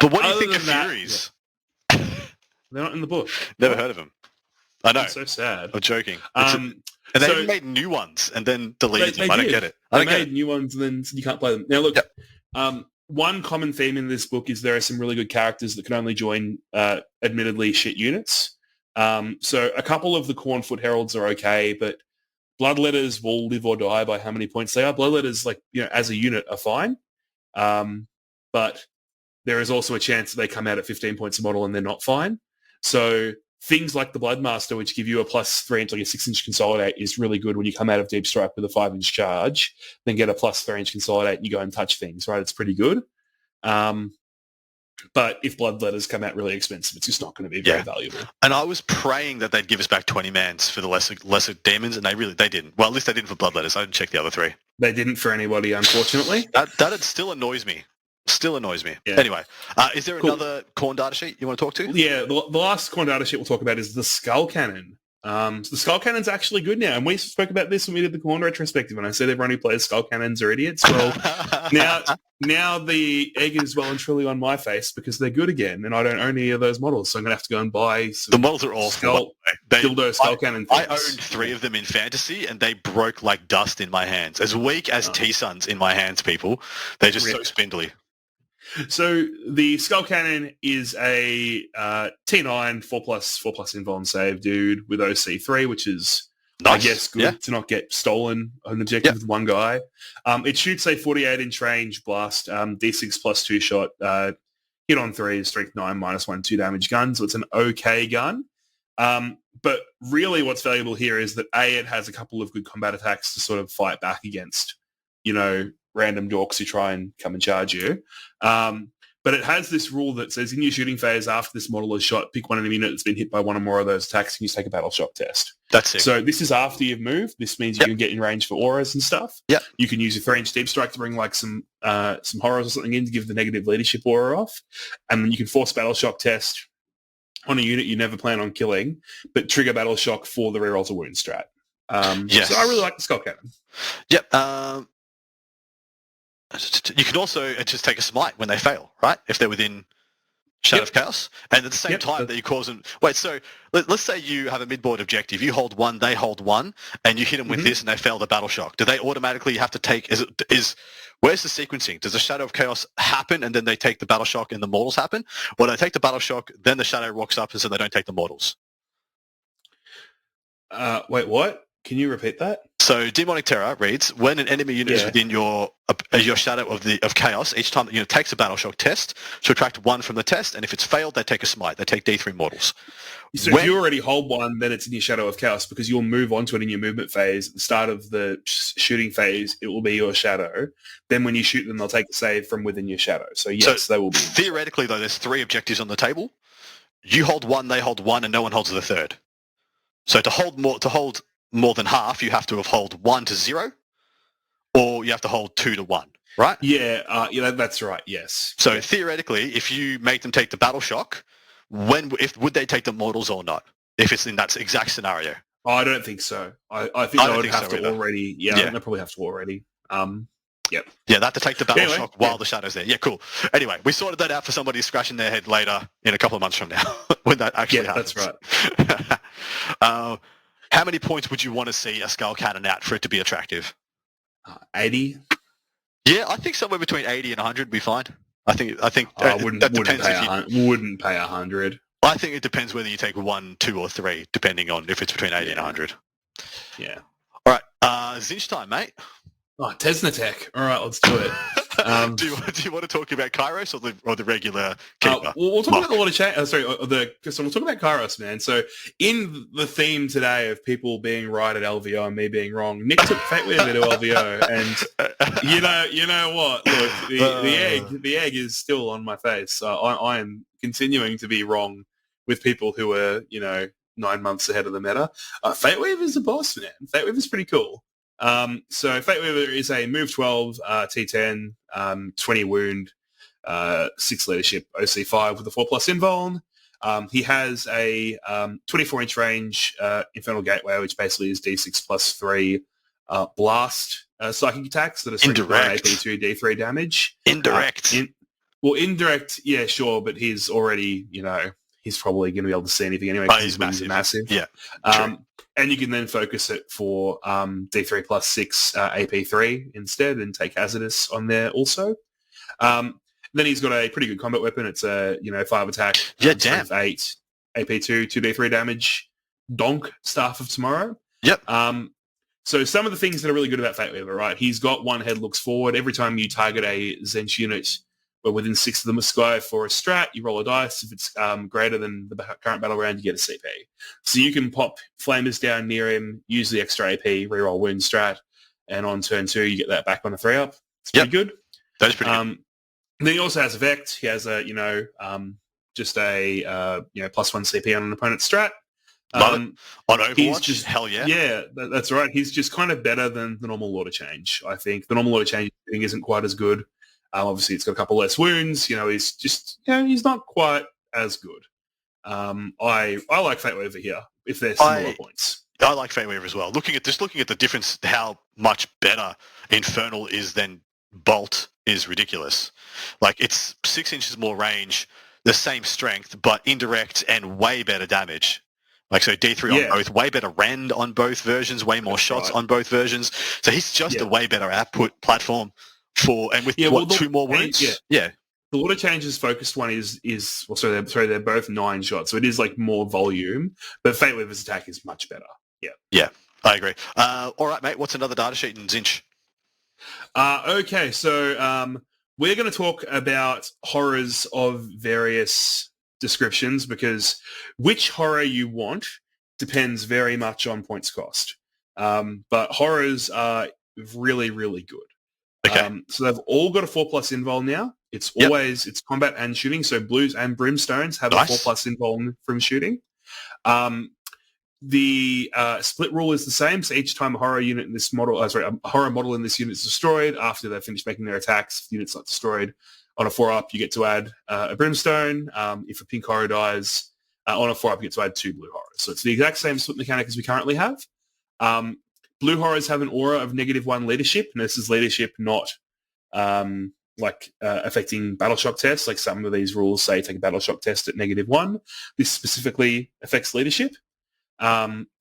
But what do you think of Furies? They're not in the book. Never heard of them. I know. That's so sad. I'm joking. And they made new ones and then deleted them. I don't get it. They made new ones and then you can't play them. Now, look, one common theme in this book is there are some really good characters that can only join admittedly shit units. So a couple of the Khorne Heralds are okay, but Bloodletters will live or die by how many points they are. Bloodletters, as a unit, are fine. But there is also a chance that they come out at 15 points a model and they're not fine. So things like the Bloodmaster, which give you a +3 inch, like a 6-inch consolidate, is really good when you come out of Deep Strike with a 5-inch charge, then get a +4-inch consolidate and you go and touch things, right? It's pretty good. But if Bloodletters come out really expensive, it's just not going to be very valuable. And I was praying that they'd give us back 20 mans for the lesser Daemons, and they didn't. Well, at least they didn't for Bloodletters. I didn't check the other 3. They didn't for anybody, unfortunately. That still annoys me. Yeah. Anyway, is there another Khorne datasheet you want to talk to? Yeah, the last Khorne datasheet we'll talk about is the Skull Cannon. So the Skull Cannon's actually good now, and we spoke about this when we did the Khorne retrospective, and I said everyone who plays Skull Cannons are idiots. Well, now the egg is well and truly on my face because they're good again, and I don't own any of those models, so I'm going to have to go and buy some... The models are awful. Dildo Skull Cannon things. I owned 3 of them in Fantasy, and they broke like dust in my hands. As weak as T-Suns in my hands, people. They're just so spindly. So the Skull Cannon is a T9 4+ invuln save dude with OC3, which is nice. I guess good to not get stolen on an objective with one guy. It shoots a 48-inch range blast, D6 +2 shot, hit on 3, strength 9, -1, 2 damage gun. So it's an okay gun. But really what's valuable here is that it has a couple of good combat attacks to sort of fight back against, random dorks who try and come and charge you. But it has this rule that says in your shooting phase, after this model is shot, pick one enemy unit that's been hit by one or more of those attacks, and you take a battle shock test. That's it. So this is after you've moved. This means you can get in range for auras and stuff. Yep. You can use your 3-inch deep strike to bring like some horrors or something in to give the negative leadership aura off. And then you can force battle shock test on a unit you never plan on killing, but trigger battle shock for the reroll to wound strat. Yes. So I really like the Skull Cannon. Yep. You can also just take a smite when they fail, right? If they're within Shadow of Chaos. And at the same time that you cause them... Wait, so let's say you have a mid-board objective. You hold one, they hold one, and you hit them with this and they fail the battle shock. Do they automatically have to take... Where's the sequencing? Does the Shadow of Chaos happen and then they take the battle shock and the mortals happen? Or they take the battle shock, then the Shadow rocks up and so they don't take the mortals? Wait, what? Can you repeat that? So Demonic Terror reads, when an enemy unit is within your Shadow of Chaos, each time the unit takes a battle shock test, subtract 1 from the test, and if it's failed, they take a smite. They take D3 mortals. So if you already hold one, then it's in your Shadow of Chaos because you'll move on to it in your movement phase. At the start of the shooting phase, it will be your Shadow. Then when you shoot them, they'll take a save from within your Shadow. So yes, they will be. Theoretically, though, there's 3 objectives on the table. You hold one, they hold one, and no one holds the third. So to hold more than half, you have to have hold 1 to 0, or you have to hold 2 to 1, right? Yeah, that's right. Yes. So theoretically, if you make them take the battle shock, would they take the mortals or not? If it's in that exact scenario, I don't think so. I think they would have to already. Yeah, I think they probably have to already. Yep. Yeah, they have to take the battle shock while the Shadow's there. Yeah, cool. Anyway, we sorted that out for somebody scratching their head later in a couple of months from now when that actually happens. That's right. How many points would you want to see a Skull Cannon at for it to be attractive? 80. Yeah, I think somewhere between 80 and 100 would be fine. I think wouldn't pay 100. I think it depends whether you take 1, 2, or 3, depending on if it's between 80 and 100. Yeah. All right, Zinch time, mate. Oh, Tesnatech. All right, let's do it. Do you want to talk about Kairos or the regular keeper? We'll talk about a lot of change. We'll talk about Kairos, man. So in the theme today of people being right at LVO and me being wrong, Nick took Fateweaver to LVO, and you know what? Look, the egg is still on my face. I am continuing to be wrong with people who are 9 months ahead of the meta. Fateweaver's a boss, man. Fateweaver's pretty cool. So Fateweaver is a move 12, T10, 20 wound, 6 leadership, OC5 with a 4+ invuln. He has a 24-inch range Infernal Gateway, which basically is D6 plus 3 blast psychic attacks that are indirect. AP2 D3 damage. Indirect. Indirect, yeah, sure, but he's already, he's probably going to be able to see anything anyway. He's massive. Yeah. And you can then focus it for D3 plus 6 AP3 instead and take Hazardous on there also. Then he's got a pretty good combat weapon. It's a 5 attack, 8 AP2, 2D3 damage, Donk Staff of Tomorrow. Yep. So some of the things that are really good about Fateweaver, right? He's got one head looks forward. Every time you target a Zench unit, but within 6 of the sky for a strat, you roll a dice. If it's greater than the current battle round, you get a CP. So you can pop Flamers down near him, use the extra AP, reroll wound strat, and on turn 2, you get that back on the 3-up. It's pretty good. That is pretty good. Then he also has Effect. He has a, just a, +1 CP on an opponent's strat. On Overwatch? Hell yeah. Yeah, that's right. He's just kind of better than the normal Lord of Change, I think. The normal Lord of Change isn't quite as good. Obviously, it's got a couple less wounds. He's just, he's not quite as good. I like Fateweaver here, if they're similar points. I like Fateweaver as well. Looking at the difference, how much better Infernal is than Bolt is ridiculous. Like, it's 6 inches more range, the same strength, but indirect and way better damage. Like, so D3 on both, way better rend on both versions, way more shots on both versions. So he's just a way better output platform with 2 more wounds? Yeah. The Lord of Change's focused one they're both 9 shots, so it is like more volume, but Fateweaver's attack is much better. Yeah, I agree. All right, mate, what's another data sheet in Zinch? Okay, so we're going to talk about horrors of various descriptions, because which horror you want depends very much on points cost. But horrors are really, really good. Okay. So they've all got a 4+ invul now. It's always it's combat and shooting. So blues and brimstones have a 4+ invul from shooting. The split rule is the same. So each time a horror unit in this model, a horror model in this unit is destroyed, after they've finished making their attacks, if the unit's not destroyed, on a 4-up, you get to add a brimstone. If a pink horror dies, on a 4-up, you get to add 2 blue horrors. So it's the exact same split mechanic as we currently have. Blue horrors have an aura of -1 leadership, and this is leadership not affecting battle shock tests. Like some of these rules say take a battle shock test at -1. This specifically affects leadership,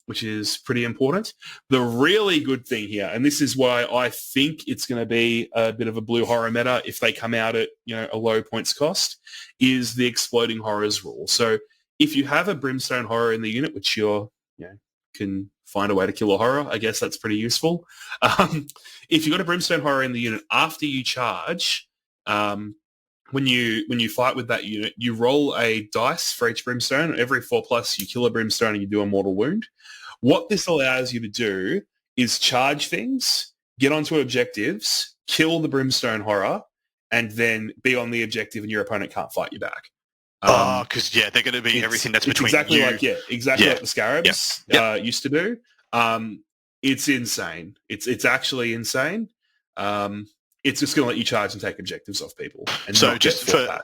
which is pretty important. The really good thing here, and this is why I think it's going to be a bit of a blue horror meta if they come out at a low points cost, is the exploding horrors rule. So if you have a brimstone horror in the unit, which can find a way to kill a horror, I guess that's pretty useful. If you've got a brimstone horror in the unit, after you charge, when you fight with that unit, you roll a dice for each brimstone. Every 4+, you kill a brimstone and you do a mortal wound. What this allows you to do is charge things, get onto objectives, kill the brimstone horror, and then be on the objective and your opponent can't fight you back. Because they're going to be everything that's between exactly you. like the Scarabs used to do. It's insane. It's actually insane. It's just going to let you charge and take objectives off people. And so just to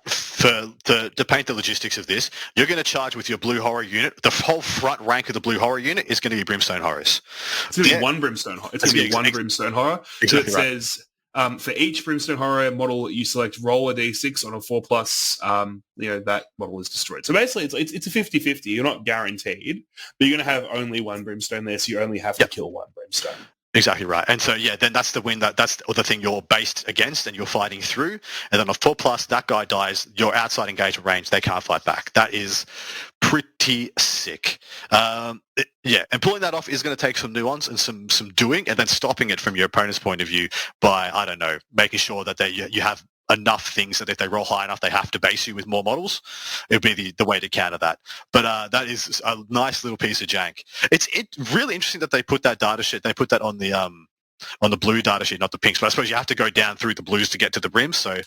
paint the logistics of this, you're going to charge with your blue horror unit. The whole front rank of the blue horror unit is going to be brimstone horrors. It's going to be one brimstone horror. It's going to be one brimstone horror. Exactly so it says for each brimstone horror model you select, roll a d6 on a 4+, that model is destroyed. So basically it's a 50-50. You're not guaranteed, but you're going to have only one brimstone there, so you only have to kill one brimstone. Exactly right. And so, then that's the win. That's the thing you're based against and you're fighting through. And then on 4+, that guy dies, your outside engagement range, they can't fight back. That is pretty sick. And pulling that off is going to take some nuance and some doing, and then stopping it from your opponent's point of view by, I don't know, making sure that you have enough things that if they roll high enough, they have to base you with more models. It would be the way to counter that. But that is a nice little piece of jank. It's really interesting that they put that data sheet. They put that on the blue data sheet, not the pinks. But I suppose you have to go down through the blues to get to the brims. So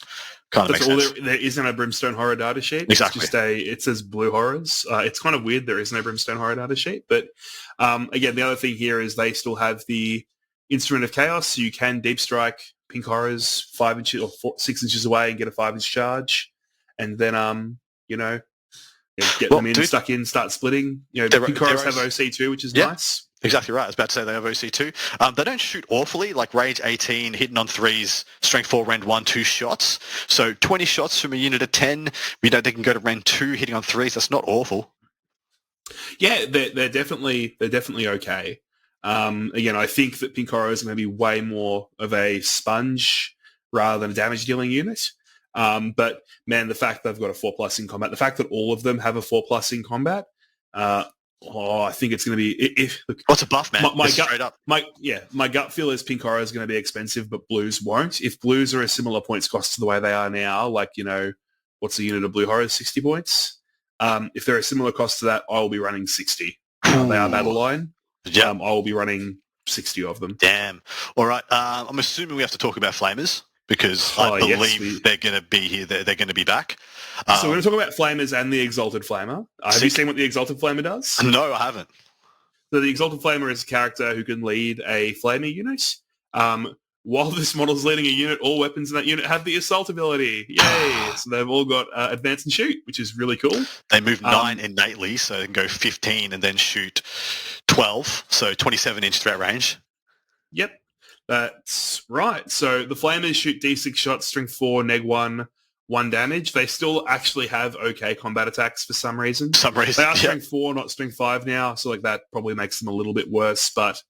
kind of makes sense. There isn't a brimstone horror data sheet. Exactly. It's just it says blue horrors. It's kind of weird there isn't a brimstone horror data sheet. But again, the other thing here is they still have the Instrument of Chaos, so you can deep strike pink horrors 5 inches or 6 inches away and get a 5-inch charge, and then get them in, stuck in, start splitting. Pink horrors have OC2, which is nice. Exactly right. I was about to say they have OC2. They don't shoot awfully, like range 18, hitting on 3s, strength 4, rend 1, 2 shots. So 20 shots from a unit of 10. We know they can go to rend 2, hitting on 3s. That's not awful. Yeah, they're definitely okay. Again, I think that pink horror is going to be way more of a sponge rather than a damage dealing unit. But man, the fact they've got a 4+ in combat, the fact that all of them have a 4+ in combat, I think it's going to be. What's a buff, man? My gut, straight up. My gut feel is pink horror is going to be expensive, but blues won't. If blues are a similar points cost to the way they are now, like what's the unit of blue horror? 60 points. If they're a similar cost to that, I will be running 60. They are battle line. I will be running 60 of them. Damn. All right. I'm assuming we have to talk about Flamers because I believe they're going to be here. They're going to be back. So we're going to talk about Flamers and the Exalted Flamer. Have you seen what the Exalted Flamer does? No, I haven't. So the Exalted Flamer is a character who can lead a Flamer unit. While this model is leading a unit, all weapons in that unit have the Assault ability. Yay! So they've all got Advance and Shoot, which is really cool. They move 9 innately, so they can go 15 and then shoot 12, so 27-inch threat range. Yep, that's right. So the Flamers shoot D6 shots, strength 4, neg 1, 1 damage. They still actually have okay combat attacks for some reason. They are strength 4, not strength 5 now, so that probably makes them a little bit worse, but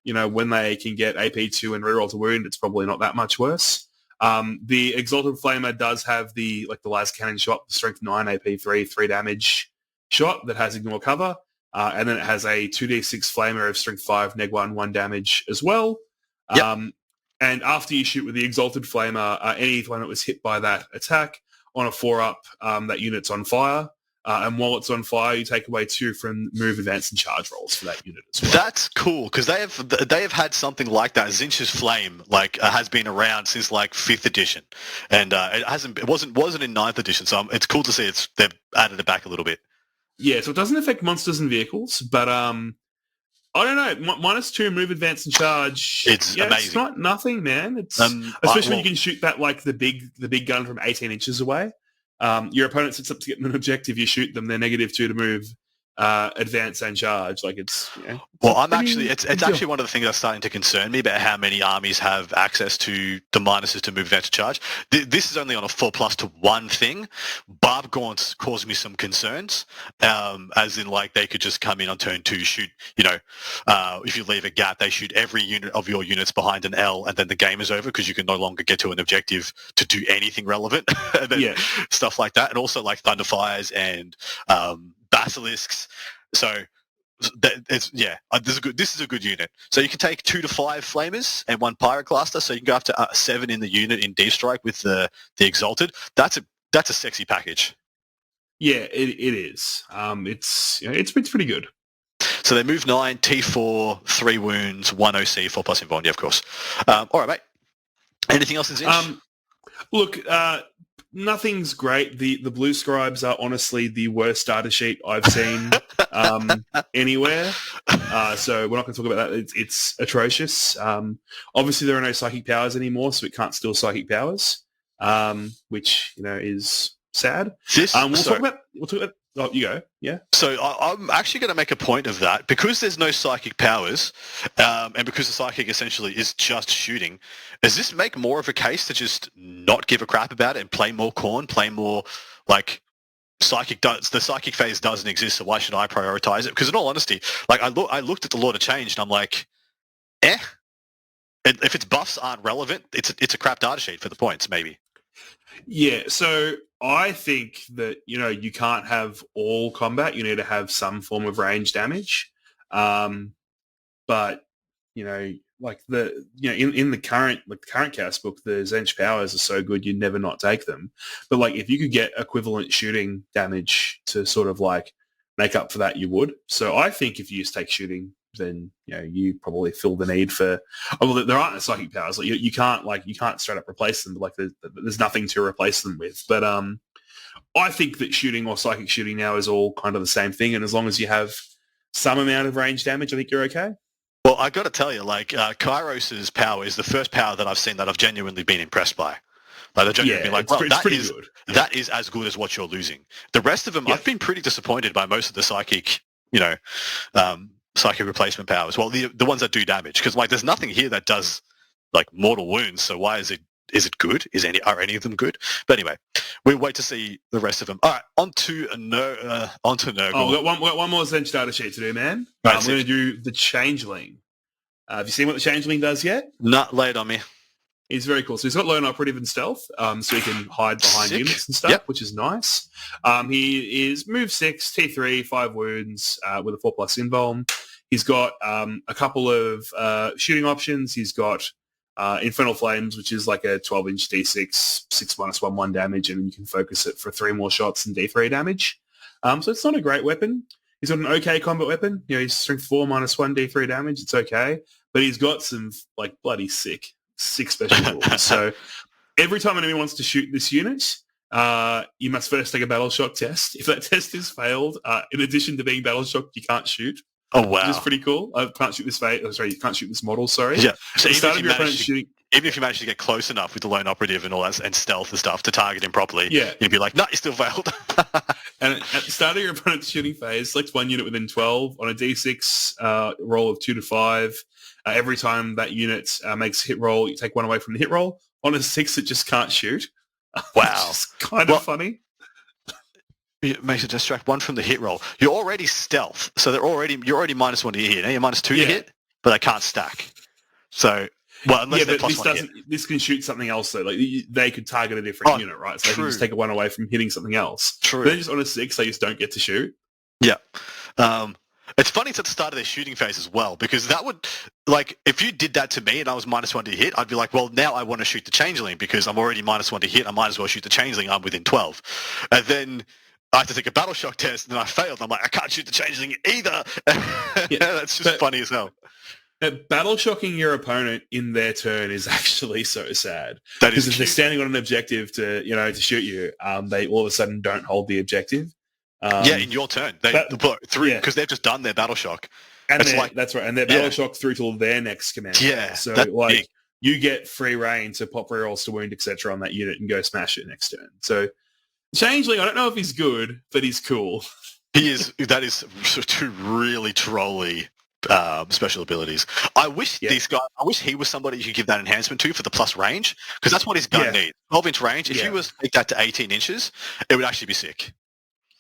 when they can get AP2 and reroll to wound, it's probably not that much worse. The Exalted Flamer does have the laser cannon shot, the strength 9 AP3, 3 damage shot that has ignore cover. And then it has a 2d6 Flamer of strength 5, neg 1, 1 damage as well. Yep. And after you shoot with the Exalted Flamer, anyone that was hit by that attack on a 4-up, that unit's on fire. And while it's on fire, you take away 2 from move, advance, and charge rolls for that unit as well. That's cool because they have had something like that. Tzeentch's Flame has been around since 5th edition, and it wasn't in 9th edition. So it's cool to see they've added it back a little bit. Yeah, so it doesn't affect monsters and vehicles, but I don't know. -2 move, advance, and charge. It's amazing. It's not nothing, man. It's especially when you can shoot that the big gun from 18 inches away. Your opponent sets up to get an objective. You shoot them. They're -2 to move, advance, and charge. It's actually one of the things that's starting to concern me about how many armies have access to the minuses to move, advance, and charge. This is only on a 4+1 thing. Barb Gaunts caused me some concerns, as in they could just come in on turn 2, shoot. If you leave a gap, they shoot every unit of your units behind an L, and then the game is over because you can no longer get to an objective to do anything relevant. And then stuff like that, and also Thunderfires and basilisks. So this is a good unit. So you can take 2 to 5 flamers and 1 pyroclaster, so you can go up to 7 in the unit in Deep Strike with the Exalted. That's a sexy package. Yeah, it is. It's pretty good. So they move 9, T4, 3 wounds, 1 OC, 4+ invuln. Yeah, of course. All right, mate. Anything else in Tzeentch? Look, nothing's great. The Blue Scribes are honestly the worst starter sheet I've seen anywhere. So we're not going to talk about that. It's atrocious. Obviously, there are no psychic powers anymore, so it can't steal psychic powers, which is sad. We'll talk about. Oh, you go. Yeah. So I'm actually going to make a point of that because there's no psychic powers, and because the psychic essentially is just shooting. Does this make more of a case to just not give a crap about it and play more Khorne, play more psychic? The psychic phase doesn't exist, so why should I prioritize it? Because in all honesty, I looked at the Lord of Change and I'm like, if its buffs aren't relevant, it's a crap data sheet for the points, maybe. Yeah, so I think that, you can't have all combat. You need to have some form of range damage. But, in the current chaos book, the Tzeentch powers are so good you'd never not take them. But if you could get equivalent shooting damage to sort of make up for that, you would. So I think if you just take shooting, then you probably fill the need for. Well, there aren't psychic powers. You can't straight up replace them. But there's nothing to replace them with. But I think that shooting or psychic shooting now is all kind of the same thing. And as long as you have some amount of range damage, I think you're okay. Well, I got to tell you, Kairos's power is the first power that I've seen that I've genuinely been impressed by. They've genuinely been good. That is as good as what you're losing. The rest of them, I've been pretty disappointed by most of the psychic, psychic replacement powers. Well, the ones that do damage, because there's nothing here that does mortal wounds. So why is it good? Are any of them good? But anyway, we'll wait to see the rest of them. All right, on to Nurgle. Oh, we've got one more Tzeentch data sheet to do, man. Right, we're going to do the Changeling. Have you seen what the Changeling does yet? Not lay it on me. He's very cool. So he's got lone operative and stealth, so he can hide behind units and stuff, which is nice. He is move 6, T3, 5 wounds with a 4+ invuln. He's got a couple of shooting options. He's got Infernal Flames, which is a 12-inch D6, 6-1 damage, and you can focus it for 3 more shots and D3 damage. So it's not a great weapon. He's got an okay combat weapon. He's strength 4, -1 D3 damage. It's okay. But he's got some bloody sick special rules. So every time an enemy wants to shoot this unit, you must first take a battle shock test. If that test is failed, in addition to being battle shocked, you can't shoot. Oh wow, which is pretty cool. I can't shoot this you can't shoot this model. Sorry. Yeah. So even if you manage to get close enough with the lone operative and all that and stealth and stuff to target him properly, you'd be like, no, you still failed. And at the start of your opponent's shooting phase, select one unit within 12 on a D6 roll of 2 to 5. Every time that unit makes a hit roll, you take 1 away from the hit roll. On a 6, it just can't shoot. Wow, which is kind of funny. It makes it distract 1 from the hit roll. You're already stealth, so you're already -1 to your hit. Now you're -2 to hit, but they can't stack. So, unless they're +1 hit. This can shoot something else though. They could target a different unit, right? So they can just take 1 away from hitting something else. True. But then just on a 6, they just don't get to shoot. Yeah. It's funny it's at the start of their shooting phase as well, because that would, if you did that to me and I was -1 to hit, I'd be like, well, now I want to shoot the Changeling because I'm already -1 to hit. I might as well shoot the Changeling. I'm within 12. And then I had to take a battle shock test, and then I failed. I'm like, I can't shoot the changeling either. That's just funny as hell. Battle shocking your opponent in their turn is actually so sad. That is because if they're standing on an objective to shoot you, they all of a sudden don't hold the objective. In your turn, because they've just done their battle shock, and that's right, and their battle shock through till their next command. Yeah, so like you get free reign to pop rerolls to wound, etc. on that unit and go smash it next turn. So Changeling, I don't know if he's good, but he's cool. He is. That is two really trolly special abilities. I wish I wish he was somebody you could give that enhancement to for the plus range, because that's what his gun needs. 12-inch range. If you was to take that to 18 inches, it would actually be sick.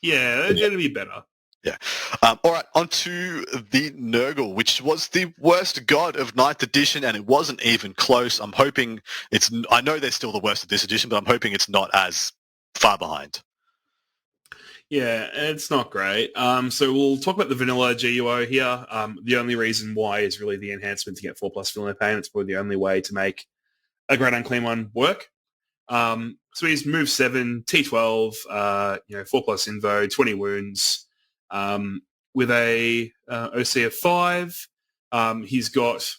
Yeah, it'd be better. Yeah. All right, on to the Nurgle, which was the worst god of 9th edition, and it wasn't even close. I'm hoping I know they're still the worst of this edition, but I'm hoping it's not as far behind. Yeah, it's not great. So we'll talk about the vanilla GUO here. The only reason why is really the enhancement to get 4+ Villain Pain. It's probably the only way to make a Great Unclean one work. So he's move 7, T12, 4+ Invo, 20 wounds, with a OC of 5. He's got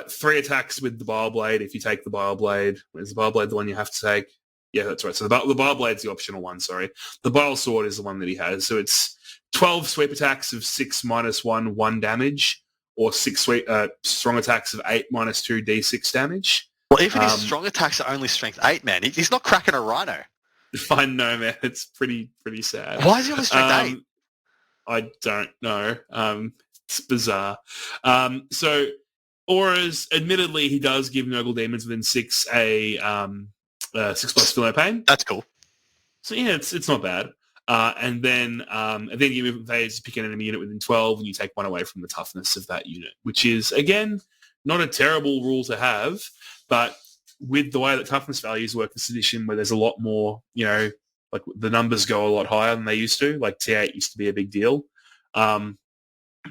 3 attacks with the Bile Blade if you take the Bile Blade. Is the Bile Blade the one you have to take? Yeah, that's right. So the Bile Blade's the optional one, sorry. The Bile Sword is the one that he has. So it's 12 sweep attacks of 6 -1, 1 damage, or 6 strong attacks of 8 -2, D6 damage. Well, even his strong attacks are only strength 8, man. He's not cracking a Rhino. I know, man. It's pretty sad. Why is he only strength 8? I don't know. It's bizarre. So auras, admittedly, he does give Nurgle Demons within 6 a 6+ Villain Pain. That's cool. So yeah, it's not bad. And then you move phase, pick an enemy unit within 12, and you take 1 away from the toughness of that unit, which is again not a terrible rule to have. But with the way that toughness values work this edition, where there's a lot more, like the numbers go a lot higher than they used to. Like T8 used to be a big deal. The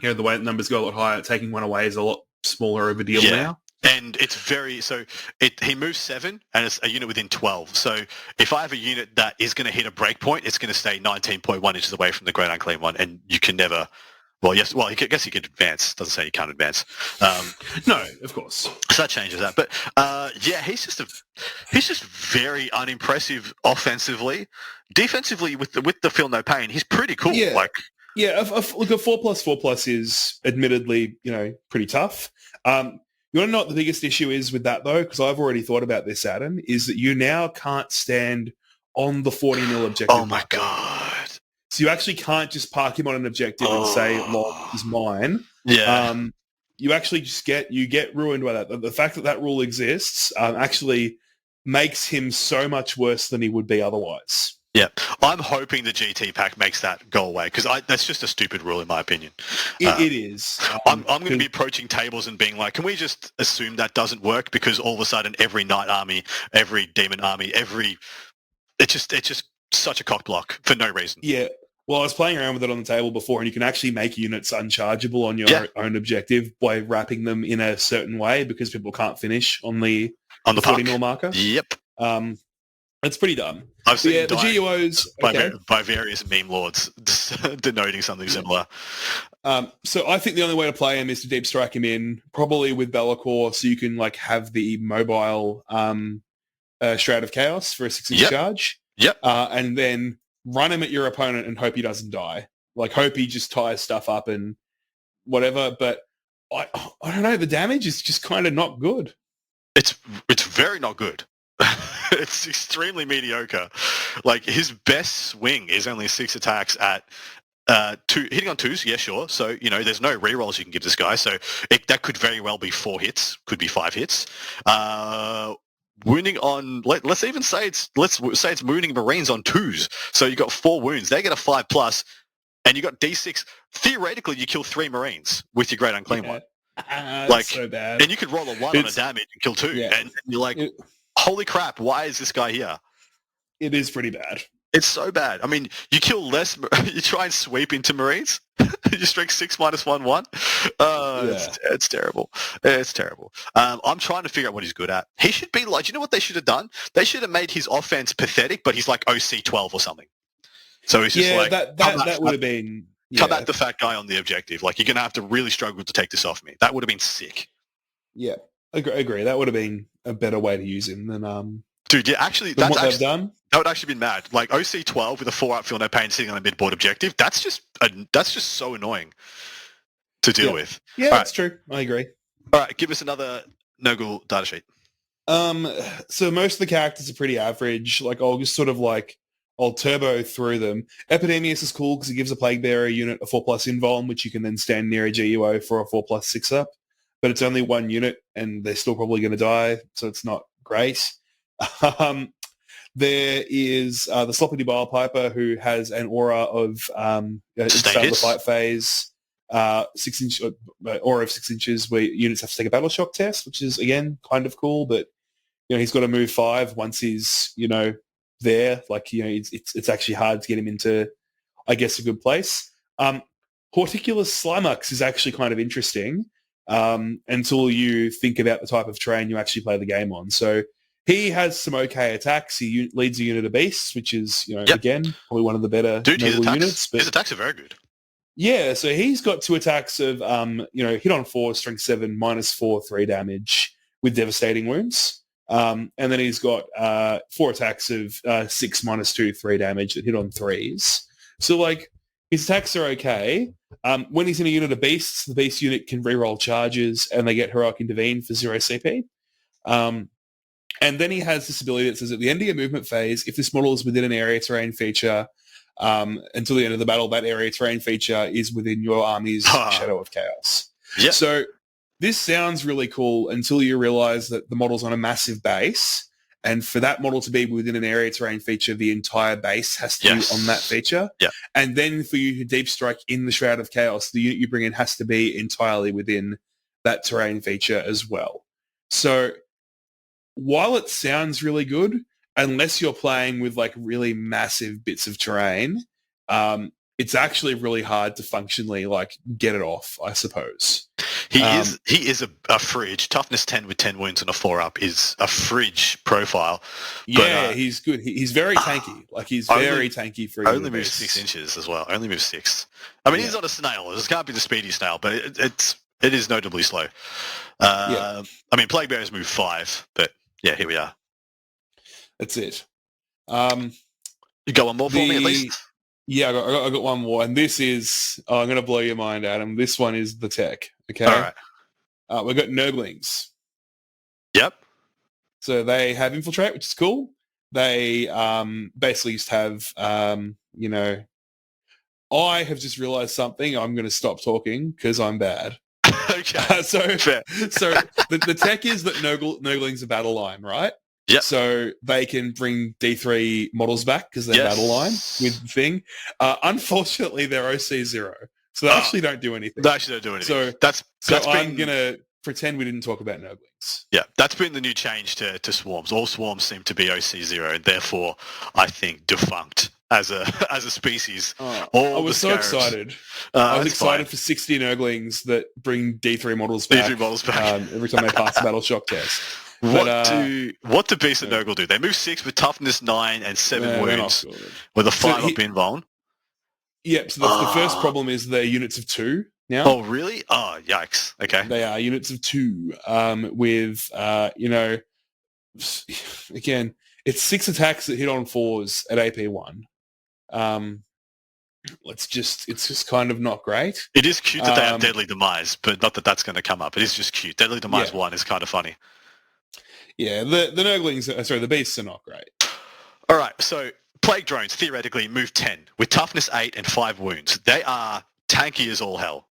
way that numbers go a lot higher, taking 1 away is a lot smaller of a deal now. And it's he moves 7 and it's a unit within 12. So if I have a unit that is going to hit a breakpoint, it's going to stay 19.1 inches away from the Great Unclean One, and you can never. Well, yes. Well, I guess you could advance. Doesn't say you can't advance. No, of course. So that changes that. But he's just very unimpressive offensively. Defensively, with the Feel No Pain, he's pretty cool. Yeah. Look, a 4+4+ is admittedly pretty tough. You want to know what the biggest issue is with that, though? Because I've already thought about this, Adam, is that you now can't stand on the 40 mil objective. Oh, my God. So you actually can't just park him on an objective and say, "Lock is mine." Yeah. You actually just get ruined by that. The fact that rule exists actually makes him so much worse than he would be otherwise. Yeah. I'm hoping the GT pack makes that go away, because that's just a stupid rule in my opinion. It is. I'm going to be approaching tables and being like, can we just assume that doesn't work, because all of a sudden every Knight army, every Demon army, it's just such a cock block for no reason. Yeah. Well, I was playing around with it on the table before, and you can actually make units unchargeable on your own objective by wrapping them in a certain way, because people can't finish on the 40 mil marker. Yep. It's pretty dumb. I've seen the GUOs by various meme lords denoting something similar. So I think the only way to play him is to deep strike him in, probably with Bellacore, so you can have the mobile Shroud of Chaos for a 6-inch charge. Yep. And then run him at your opponent and hope he doesn't die. Hope he just ties stuff up and whatever. But I don't know. The damage is just kind of not good. It's very not good. It's extremely mediocre. His best swing is only 6 attacks at 2 hitting on 2s. Yeah, sure. So there's no rerolls you can give this guy. So that could very well be 4 hits. Could be 5 hits. Wounding on, let's say it's wounding Marines on 2s. So you got 4 wounds. They get a 5+, and you got D6. Theoretically, you kill 3 Marines with your Great Unclean One. So bad. And you could roll a 1 on a damage and kill 2. Yeah. And you're like, holy crap, why is this guy here? It is pretty bad. It's so bad. I mean, you kill less, you try and sweep into Marines, you strike 6 -1, 1. It's terrible. It's terrible. I'm trying to figure out what he's good at. He should be do you know what they should have done? They should have made his offense pathetic, but he's like OC 12 or something. So it's just like that would have been come at the fat guy on the objective. Like, you're gonna have to really struggle to take this off me. That would have been sick. Yeah, agree. That would have been a better way to use him than Dude, yeah, actually, than what they've done. That would actually be mad. Like OC12 with a 4-up feel no pain sitting on a mid-board objective. That's just so annoying to deal with. Yeah, that's true. I agree. All right, give us another Nurgle datasheet. So most of the characters are pretty average. Like, I'll turbo through them. Epidemius is cool because it gives a Plague Bearer unit a 4+ invuln, which you can then stand near a GUO for a 4+ 6-up. But it's only one unit, and they're still probably going to die, so it's not great. There is the Sloppity Bile Piper, who has an aura of start of the fight phase, 6 inch aura of 6 inches, where units have to take a battle shock test, which is again kind of cool. But he's got to move 5 once he's there. Like it's actually hard to get him into, I guess, a good place. Horticulus Slimux is actually kind of interesting until you think about the type of terrain you actually play the game on. So he has some okay attacks. He leads a unit of beasts, which is, again, probably one of the better units. But his attacks are very good. Yeah, so he's got 2 attacks of, hit on 4, strength 7, -4, 3 damage with devastating wounds. And then he's got 4 attacks of 6, -2, 3 damage that hit on 3s. So, his attacks are okay. When he's in a unit of beasts, the beast unit can reroll charges, and they get Heroic Intervene for 0 CP. And then he has this ability that says, at the end of your movement phase, if this model is within an area terrain feature, until the end of the battle, that area terrain feature is within your army's Shadow of Chaos. Yep. So this sounds really cool until you realize that the model's on a massive base, and for that model to be within an area terrain feature, the entire base has to be on that feature. Yeah. And then for you to deep strike in the Shroud of Chaos, the unit you bring in has to be entirely within that terrain feature as well. So while it sounds really good, unless you're playing with really massive bits of terrain, it's actually really hard to functionally get it off, I suppose. He is a fridge. Toughness 10 with 10 wounds and a 4-up is a fridge profile. Yeah, but, he's good. He's very tanky. He's very tanky for only moves 6 inches as well. Only moves 6. I mean, he's not a snail. This can't be the speedy snail, but it is notably slow. I mean, Plague Bearers move 5, but yeah, here we are. That's it. You got one more for me at least? Yeah, I got one more, and this is I'm going to blow your mind, Adam. This one is the tech. Okay. All right. We've got Nurglings. Yep. So they have Infiltrate, which is cool. They basically just have, I have just realized something. I'm going to stop talking because I'm bad. Okay. So the tech is that Nurglings are battle line, right? Yep. So they can bring D3 models back because they're battle line with the thing. Unfortunately, they're OC0. So they actually don't do anything. They actually don't do anything. So I'm going to pretend we didn't talk about Nurglings. Yeah, that's been the new change to swarms. All swarms seem to be OC0, and therefore, I think, defunct as a species. I was so excited. I was excited for 60 Nurglings that bring D3 models back. D3 models back. Every time they pass a battle shock test. What do Beast and Nurgle do? They move 6 with toughness 9 and 7 wounds with a 5-up invuln. Yep, so the first problem is they're units of 2 now. Oh, really? Oh, yikes. Okay. They are units of 2 with, again, it's 6 attacks that hit on 4s at AP1. It's just kind of not great. It is cute that they have Deadly Demise, but not that that's going to come up. It is just cute. Deadly Demise 1 is kind of funny. Yeah, the Nurglings, the beasts are not great. All right, so Plague Drones, theoretically, move 10 with toughness 8 and 5 wounds. They are tanky as all hell.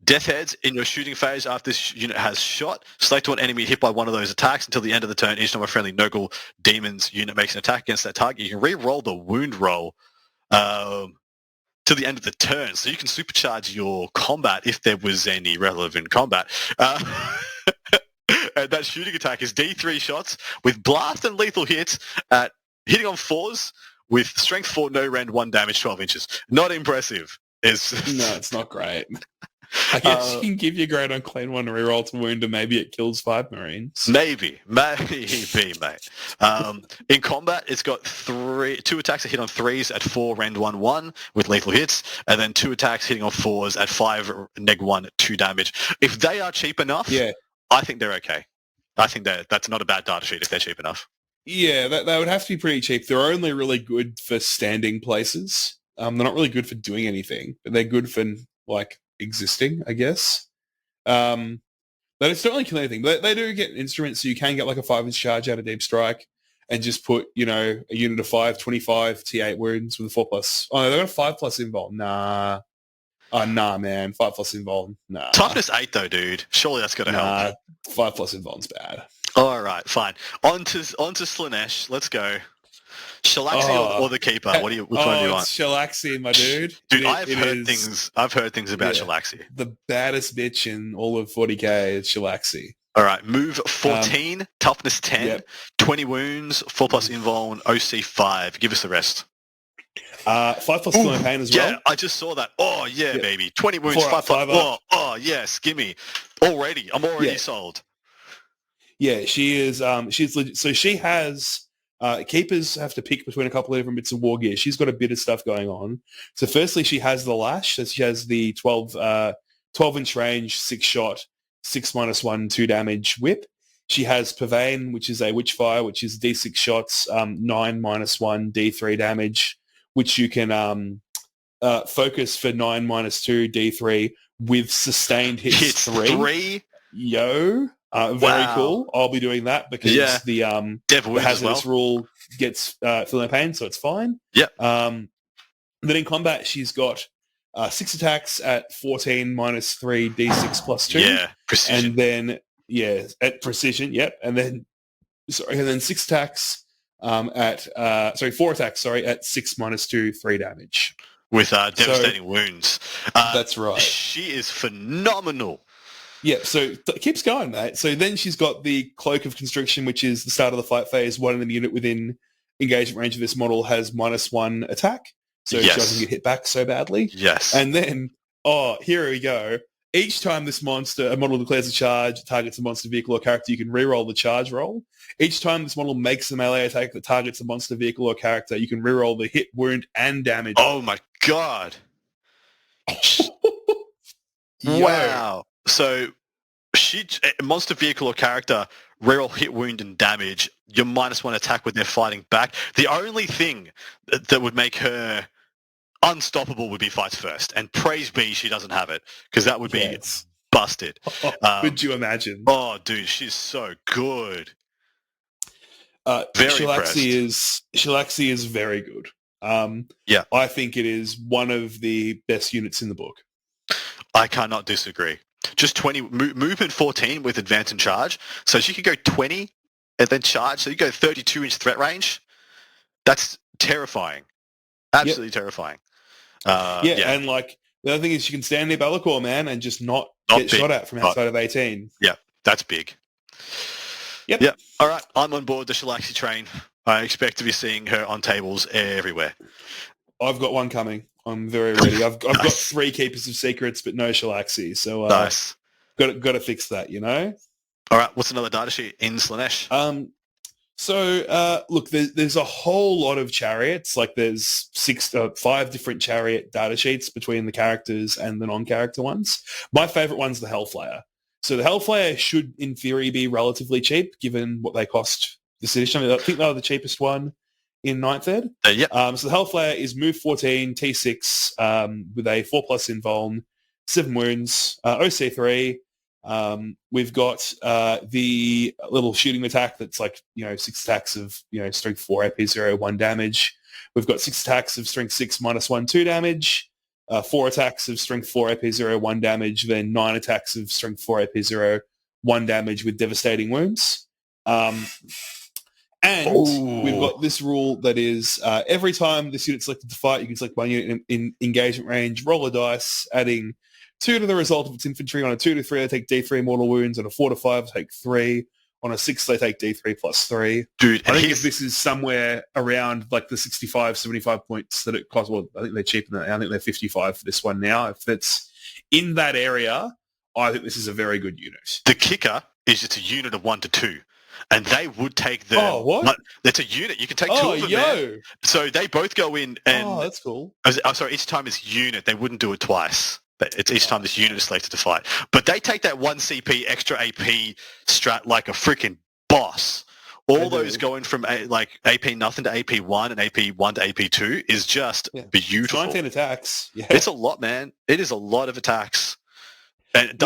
Death Heads, in your shooting phase after this unit has shot, select one enemy hit by one of those attacks until the end of the turn. Each time a friendly Nurgle Demons unit makes an attack against that target, you can re-roll the wound roll to the end of the turn. So you can supercharge your combat if there was any relevant combat. And that shooting attack is D3 shots with blast and lethal hits at hitting on 4s with strength 4, no rend, 1 damage, 12 inches. Not impressive. No, it's not great. I guess you can give your Great Unclean one a reroll to wound, and maybe it kills 5 Marines. Maybe, mate. In combat, it's got 2 attacks that hit on 3s at 4, rend 1/1 with lethal hits, and then 2 attacks hitting on 4s at 5, neg 1, 2 damage. If they are cheap enough, I think they're okay. I think that's not a bad data sheet if they're cheap enough. Yeah, they would have to be pretty cheap. They're only really good for standing places. They're not really good for doing anything, but they're good for like existing, I guess. They don't really kill anything, but they do get instruments, so you can get like a 5-inch charge out of Deep Strike and just put, a unit of 5, 25 T8 wounds with a 4+. Oh, they got a 5+ invuln. Nah. Oh, nah, man. 5+ invuln. Nah. Toughness 8, though, dude. Surely that's got to help. 5+ invuln's bad. All right, fine. On to Slaanesh. Let's go. Shalaxi or the Keeper? Which one do you want? It's Shalaxi, my dude. Dude, I've heard things about Shalaxi. The baddest bitch in all of 40k is Shalaxi. All right, move 14, toughness 10, 20 wounds, 4+ invuln, OC 5. Give us the rest. 5+ fluent pain as well. Yeah, I just saw that. Oh yeah, baby. 20 wounds, 5+. Oh yes, gimme. I'm already sold. Yeah, she is. She's legit. So she has. Keepers have to pick between a couple of different bits of war gear. She's got a bit of stuff going on. So firstly, she has the lash. So she has the 12-inch range, 6-shot, 6-1, 2 damage whip. She has Pavane, which is a Witchfire, which is D6 shots, 9 -1, D3 damage, which you can focus for 9 -2, D3 with sustained hits 3. Yo. Very cool. I'll be doing that because the hazardous rule gets feeling pain, so it's fine. Yeah. Then in combat, she's got 6 attacks at 14 -3 D6 +2. Yeah, precision. And then at precision. Yep. And then 6 attacks at 4 attacks. At 6 -2, 3 damage with devastating wounds. That's right. She is phenomenal. Yeah, so it keeps going, mate. So then she's got the Cloak of Constriction, which is the start of the fight phase. One enemy unit within engagement range of this model has -1 attack, so she doesn't get hit back so badly. Yes. And then, here we go. Each time a model declares a charge, targets a monster vehicle or character, you can reroll the charge roll. Each time this model makes a melee attack that targets a monster vehicle or character, you can reroll the hit, wound, and damage. Oh my god. Wow. So, monster vehicle or character, reroll hit, wound, and damage. Your -1 attack when they're fighting back. The only thing that would make her unstoppable would be fights first. And praise be she doesn't have it, because that would be busted. Could you imagine? Oh, dude, she's so good. Very impressed. Shalaxi is very good. I think it is one of the best units in the book. I cannot disagree. Just 20 movement 14 with advance and charge. So she could go 20 and then charge. So you go 32-inch threat range. That's terrifying. Absolutely terrifying. And like the other thing is she can stand near Be'lakor, man, and just not get shot at from outside of 18. Yeah, that's big. Yep. All right, I'm on board the Shalaxi train. I expect to be seeing her on tables everywhere. I've got one coming. I'm very ready. I've got 3 Keepers of Secrets, but no Shalaxi. So nice. Got to fix that, All right. What's another data sheet in Slaanesh? Look, there's a whole lot of chariots. Like there's 5 different chariot data sheets between the characters and the non-character ones. My favorite one's the Hellflayer. So the Hellflayer should, in theory, be relatively cheap given what they cost this edition. I think they're the cheapest one in 9th Ed. So the Hellflayer is move 14, T6, with a 4+ invuln, 7 wounds, OC 3. We've got the little shooting attack that's like, 6 attacks of, strength 4, AP 0, 1 damage. We've got 6 attacks of strength 6, -1, 2 damage. 4 attacks of strength 4, AP 0, 1 damage. Then 9 attacks of strength 4, AP 0, 1 damage with devastating wounds. And we've got this rule that is every time this unit's selected to fight, you can select one unit in engagement range, roll a dice, adding 2 to the result of its infantry. On a 2 to 3, they take D3 mortal wounds. On a 4 to 5, they take 3. On a 6, they take D3 plus 3. Dude, I think if this is somewhere around like the 65, 75 points that it costs, well, I think they're cheaper than that. I think they're 55 for this one now. If it's in that area, I think this is a very good unit. The kicker is it's a unit of 1 to 2. And they would take the... Oh, what? It's a unit. You can take 2 of them, man. So they both go in and... Oh, that's cool. Oh, sorry, each time it's unit. They wouldn't do it twice. It's each time this unit is selected to fight. But they take that 1 CP extra AP strat like a freaking boss. All those going from AP nothing to AP 1 and AP 1 to AP 2 is just beautiful. It's 19 attacks. Yeah. It's a lot, man. It is a lot of attacks. And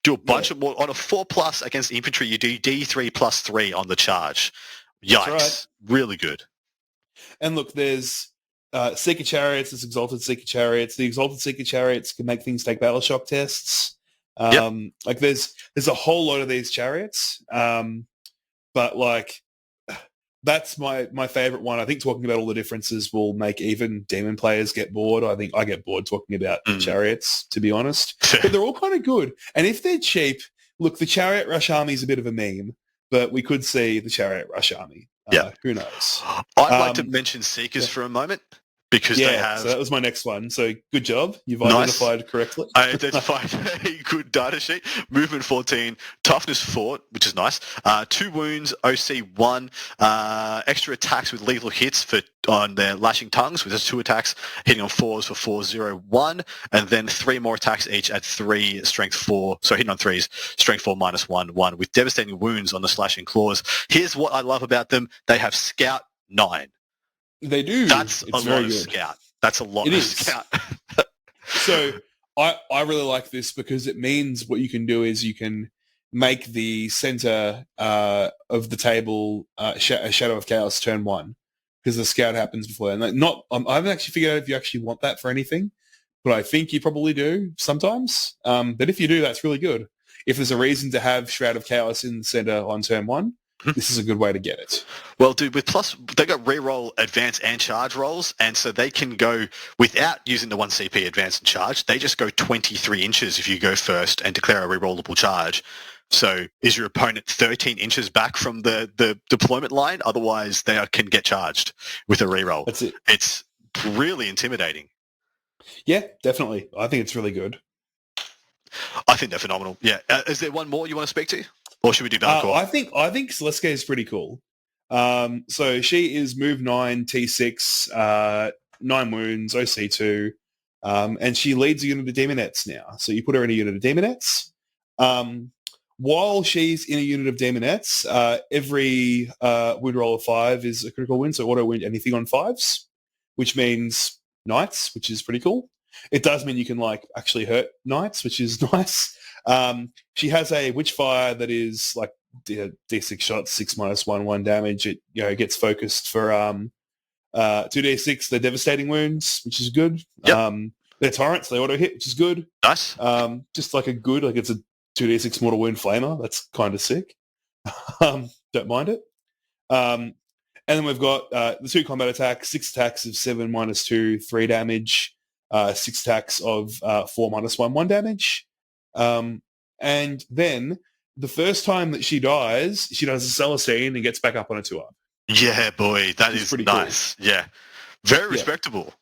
do a bunch of more on a 4+ against infantry. You do D3 plus 3 on the charge. Yikes! Right. Really good. And look, there's Seeker Chariots. There's Exalted Seeker Chariots. The Exalted Seeker Chariots can make things take battle shock tests. Like there's a whole lot of these chariots. But like that's my favorite one. I think talking about all the differences will make even demon players get bored. I think I get bored talking about chariots, to be honest. But they're all kind of good. And if they're cheap, look, the Chariot Rush Army is a bit of a meme, but we could see the Chariot Rush Army. Who knows? I'd like to mention Seekers for a moment. Because they have... so that was my next one. So good job. You've identified correctly. I identified a good data sheet. Movement 14, toughness 4, which is nice. 2 wounds, OC 1, extra attacks with lethal hits on their lashing tongues, which is 2 attacks hitting on 4s for 4, 0, 1, and then 3 more attacks each at 3, strength 4. So hitting on 3s, strength 4 minus 1, 1, with devastating wounds on the slashing claws. Here's what I love about them. They have Scout 9. They do. That's a lot of Scout. That's a lot of Scout. So I really like this because it means what you can do is you can make the center of the table a Shadow of Chaos turn 1 because the Scout happens before. And I haven't actually figured out if you actually want that for anything, but I think you probably do sometimes. But if you do, that's really good. If there's a reason to have Shroud of Chaos in the center on turn 1, this is a good way to get it. Well, dude, with plus, they got reroll, advance, and charge rolls, and so they can go without using the 1 CP advance and charge. They just go 23 inches if you go first and declare a rerollable charge. So is your opponent 13 inches back from the deployment line? Otherwise, they can get charged with a reroll. That's it. It's really intimidating. Yeah, definitely. I think it's really good. I think they're phenomenal. Yeah. Is there one more you want to speak to? Or should we do Bellacore? I think Celeste is pretty cool. So she is move 9, T6, 9 wounds, OC2, and she leads a unit of Demonettes now. So you put her in a unit of Demonettes. While she's in a unit of Demonettes, every wound roll of 5 is a critical win, so auto win anything on 5s, which means knights, which is pretty cool. It does mean you can actually hurt knights, which is nice. She has a Witchfire that is like D6 shots, 6 minus 1, 1 damage. It gets focused for 2d6. They're devastating wounds, which is good. Yep. They're torrents. They auto hit, which is good. Nice. Just like it's a 2d6 mortal wound flamer. That's kind of sick. Don't mind it. And then we've got the 2 combat attacks, 6 attacks of 7 minus 2, 3 damage, 6 attacks of 4 minus 1, 1 damage. And then the first time that she does a Celestine and gets back up on a 2-up. Yeah, boy, that is pretty nice. Cool. Yeah, very respectable.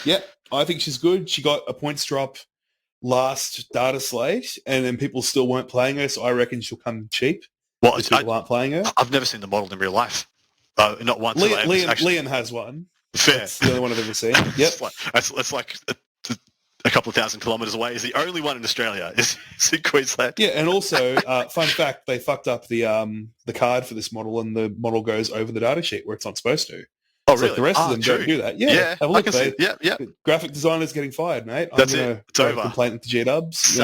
Yeah, I think she's good. She got a points drop last data slate, and then people still weren't playing her, so I reckon she'll come cheap. Well, people aren't playing her. I've never seen the model in real life. Not once. Liam has one. Fair. That's the only one I've ever seen. Yep. It's like a couple of thousand kilometres away. Is the only one in Australia. Is in Queensland. Yeah, and also, fun fact, they fucked up the card for this model, and the model goes over the data sheet where it's not supposed to. Oh, really? Like the rest of them don't do that. Yeah, have a look. Yeah. Graphic designer's getting fired, mate. That's it. It's over. Complaint with the G-dubs.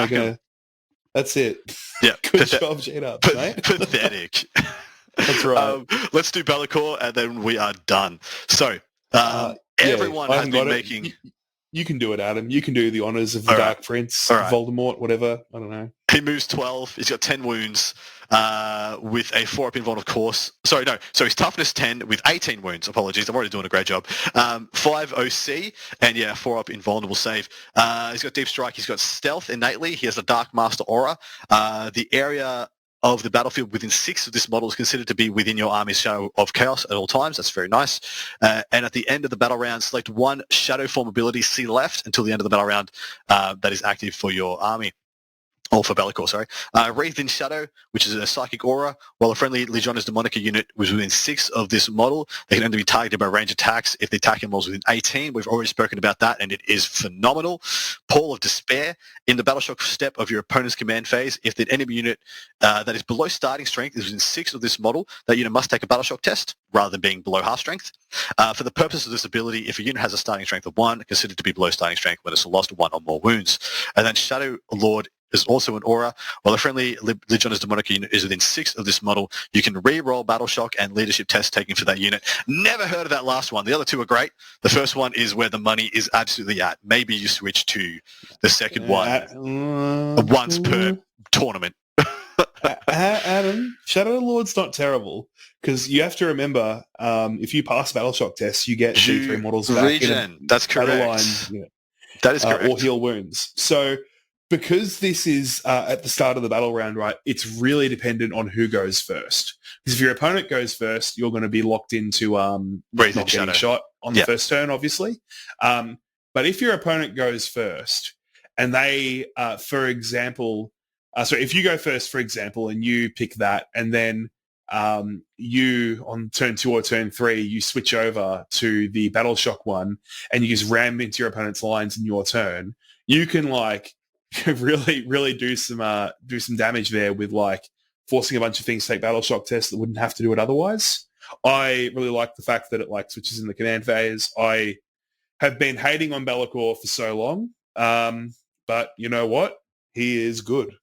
That's it. Yeah. Good job, G-dubs, mate. Pathetic. That's right. Let's do Bellacore, and then we are done. So, everyone has been making... You can do it, Adam. You can do the honours of the Dark Prince, Voldemort, whatever. I don't know. He moves 12. He's got 10 wounds with a 4-up invuln, of course. Sorry, no. So his toughness 10 with 18 wounds. Apologies. I'm already doing a great job. 5 OC and, 4-up invulnerable save. He's got deep strike. He's got stealth innately. He has a Dark Master aura. The area of the battlefield within 6 of this model is considered to be within your army's shadow of chaos at all times. That's very nice. And at the end of the battle round, select one shadow form ability, see left, until the end of the battle round that is active for your army. Or for Be'lakor, sorry. Wreathed in Shadow, which is a psychic aura. While a friendly Legiones Daemonica unit was within 6 of this model, they can only be targeted by range attacks if the attacking model is within 18. We've already spoken about that, and it is phenomenal. Pall of Despair. In the Battle Shock step of your opponent's command phase, if the enemy unit that is below starting strength is within 6 of this model, that unit must take a Battle Shock test, rather than being below half strength. For the purpose of this ability, if a unit has a starting strength of 1, considered to be below starting strength when it's lost 1 or more wounds. And then Shadow Lord is also an aura. While a friendly Legiones Daemonica unit is within 6 of this model, you can re-roll Battle Shock and Leadership tests taken for that unit. Never heard of that last one. The other two are great. The first one is where the money is absolutely at. Maybe you switch to the second one once per tournament. Adam, Shadow Lord's not terrible, because you have to remember, if you pass Battle Shock tests, you get D3 models back. Regen. That's correct. Line, that is correct. Or heal wounds. So because this is at the start of the battle round, right, it's really dependent on who goes first. Because if your opponent goes first, you're going to be locked into not getting shot on the first turn, obviously. But if your opponent goes first and they, for example, so if you go first, for example, and you pick that, and then you on turn 2 or turn 3, you switch over to the Battle Shock one, and you just ram into your opponent's lines in your turn, you can really do some damage there with forcing a bunch of things to take Battle Shock tests that wouldn't have to do it otherwise. I really like the fact that it switches in the command phase. I have been hating on Be'lakor for so long, but you know what? He is good.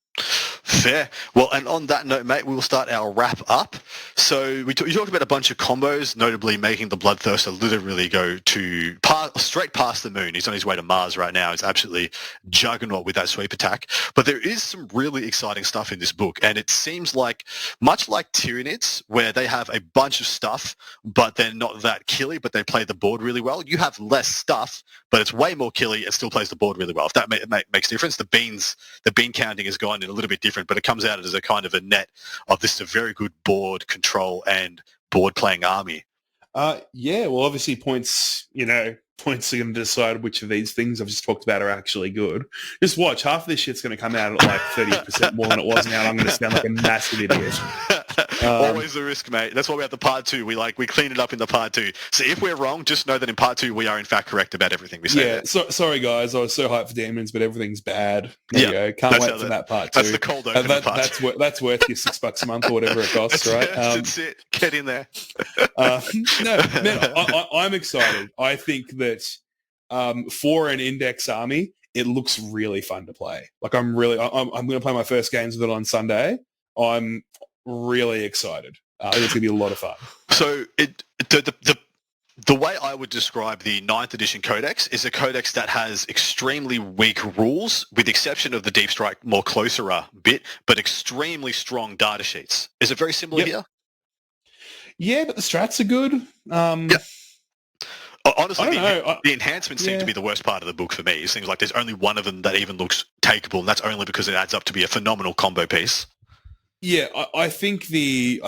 Fair. Well, and on that note, mate, we will start our wrap up. So you talked about a bunch of combos, notably making the Bloodthirster literally go to straight past the moon. He's on his way to Mars right now. He's absolutely juggernaut with that sweep attack. But there is some really exciting stuff in this book, and it seems like, much like Tyranids, where they have a bunch of stuff, but they're not that killy, but they play the board really well. You have less stuff, but it's way more killy and still plays the board really well. If that makes a difference. The bean counting has gone in a little bit different, but it comes out as a kind of a net of this is a very good board control and board playing army. Well, obviously points are going to decide which of these things I've just talked about are actually good. Just watch, half of this shit's going to come out at 30% more than it was now, and I'm going to sound like a massive idiot. Always the risk, mate. That's why we have the part 2. We clean it up in the part 2. So if we're wrong, just know that in part 2 we are in fact correct about everything we say. Yeah, sorry guys, I was so hyped for Daemons, but everything's bad. There you go. Can't wait for that part 2. That's the cold open part. That's worth your $6 a month or whatever it costs, right? That's it. Get in there. No, man, I'm excited. I think that for an Index army, it looks really fun to play. I'm going to play my first games with it on Sunday. I'm really excited. I think it's going to be a lot of fun. So the way I would describe the 9th edition codex is a codex that has extremely weak rules, with the exception of the Deep Strike more closer bit, but extremely strong data sheets. Is it very similar here? Yeah, but the strats are good. Honestly, the enhancements seem to be the worst part of the book for me. It seems like there's only one of them that even looks takeable, and that's only because it adds up to be a phenomenal combo piece. Yeah, I think the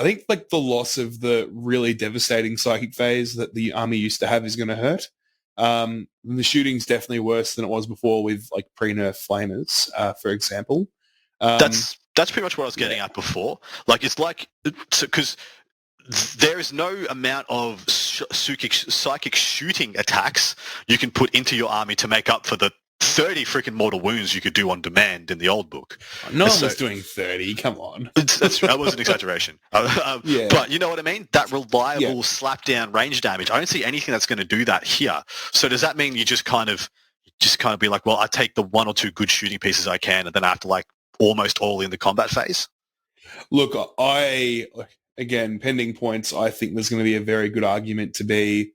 loss of the really devastating psychic phase that the army used to have is going to hurt. The shooting's definitely worse than it was before with pre-nerf flamers, for example. That's pretty much what I was getting at before. Because there is no amount of psychic shooting attacks you can put into your army to make up for the 30 freaking mortal wounds you could do on demand in the old book. No one was doing 30. Come on. That was an exaggeration. But you know what I mean? That reliable slap-down range damage. I don't see anything that's going to do that here. So does that mean you just kind of be like, well, I take the 1 or 2 good shooting pieces I can, and then I have to almost all in the combat phase? Look, again, pending points, I think there's going to be a very good argument to be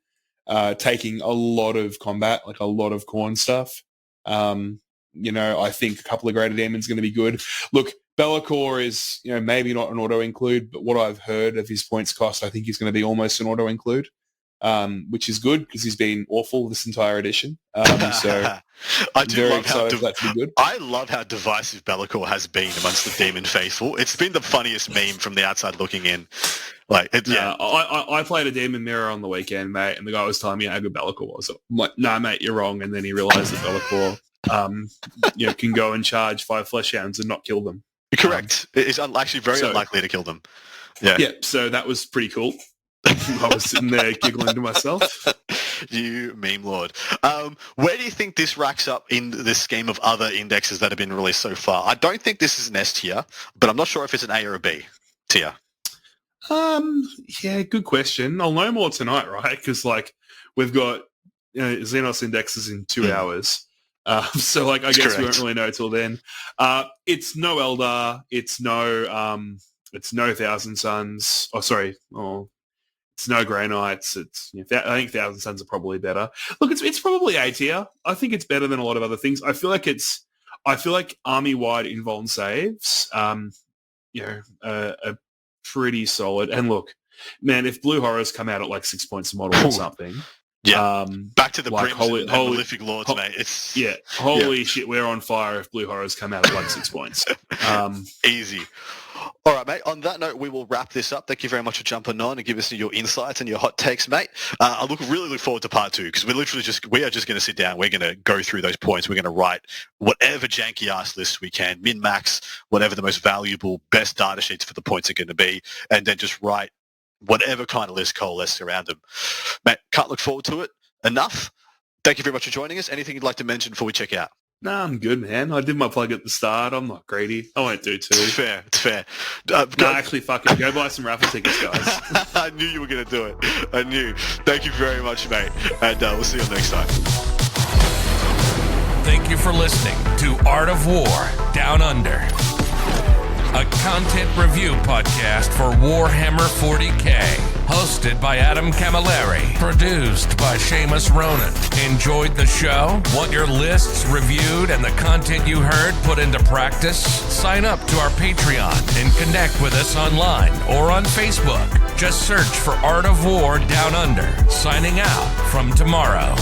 taking a lot of combat, a lot of corn stuff. I think a couple of Greater Daemons is going to be good. Look, Be'lakor is, maybe not an auto-include, but what I've heard of his points cost, I think he's going to be almost an auto-include. which is good because he's been awful this entire edition. So I do very love how excited for that to be good. I love how divisive Be'lakor has been amongst the Demon faithful. It's been the funniest meme from the outside looking in. I played a Demon Mirror on the weekend, mate, and the guy was telling me how good Be'lakor was. I'm like, no, mate, you're wrong. And then he realised that Be'lakor can go and charge 5 flesh hounds and not kill them. Correct. It's actually very unlikely to kill them. Yeah, so that was pretty cool. I was sitting there giggling to myself. You meme lord. Where do you think this racks up in the scheme of other indexes that have been released so far? I don't think this is an S tier, but I'm not sure if it's an A or a B tier. Yeah, good question. I'll know more tonight, right? Because we've got Xenos indexes in 2 hours. So I guess correct. We won't really know till then. It's no Eldar. It's no Thousand Suns. It's no Grey Knights. I think Thousand Suns are probably better. Look, it's probably A tier. I think it's better than a lot of other things. I feel like army-wide invuln saves, are pretty solid. And look, man, if Blue Horrors come out at 6 points a model or something. Yeah, back to the Brims and Malefic Lords, mate. Holy shit, we're on fire if Blue Horrors come out at 6 points. Easy. All right, mate. On that note, we will wrap this up. Thank you very much for jumping on and giving us your insights and your hot takes, mate. I really look forward to part 2 because we are just going to sit down. We're going to go through those points. We're going to write whatever janky ass lists we can, min-max, whatever the most valuable, best data sheets for the points are going to be, and then just write whatever kind of list coalesces around them. Mate, can't look forward to it enough. Thank you very much for joining us. Anything you'd like to mention before we check out? Nah, I'm good, man. I did my plug at the start. I'm not greedy. I won't do 2. It's fair. Actually, fuck it. Go buy some raffle tickets, guys. I knew you were going to do it. I knew. Thank you very much, mate. And we'll see you next time. Thank you for listening to Art of War Down Under, a content review podcast for Warhammer 40k. Hosted by Adam Camilleri. Produced by Seamus Ronan. Enjoyed the show? Want your lists reviewed and the content you heard put into practice? Sign up to our Patreon and connect with us online or on Facebook. Just search for Art of War Down Under. Signing out from tomorrow.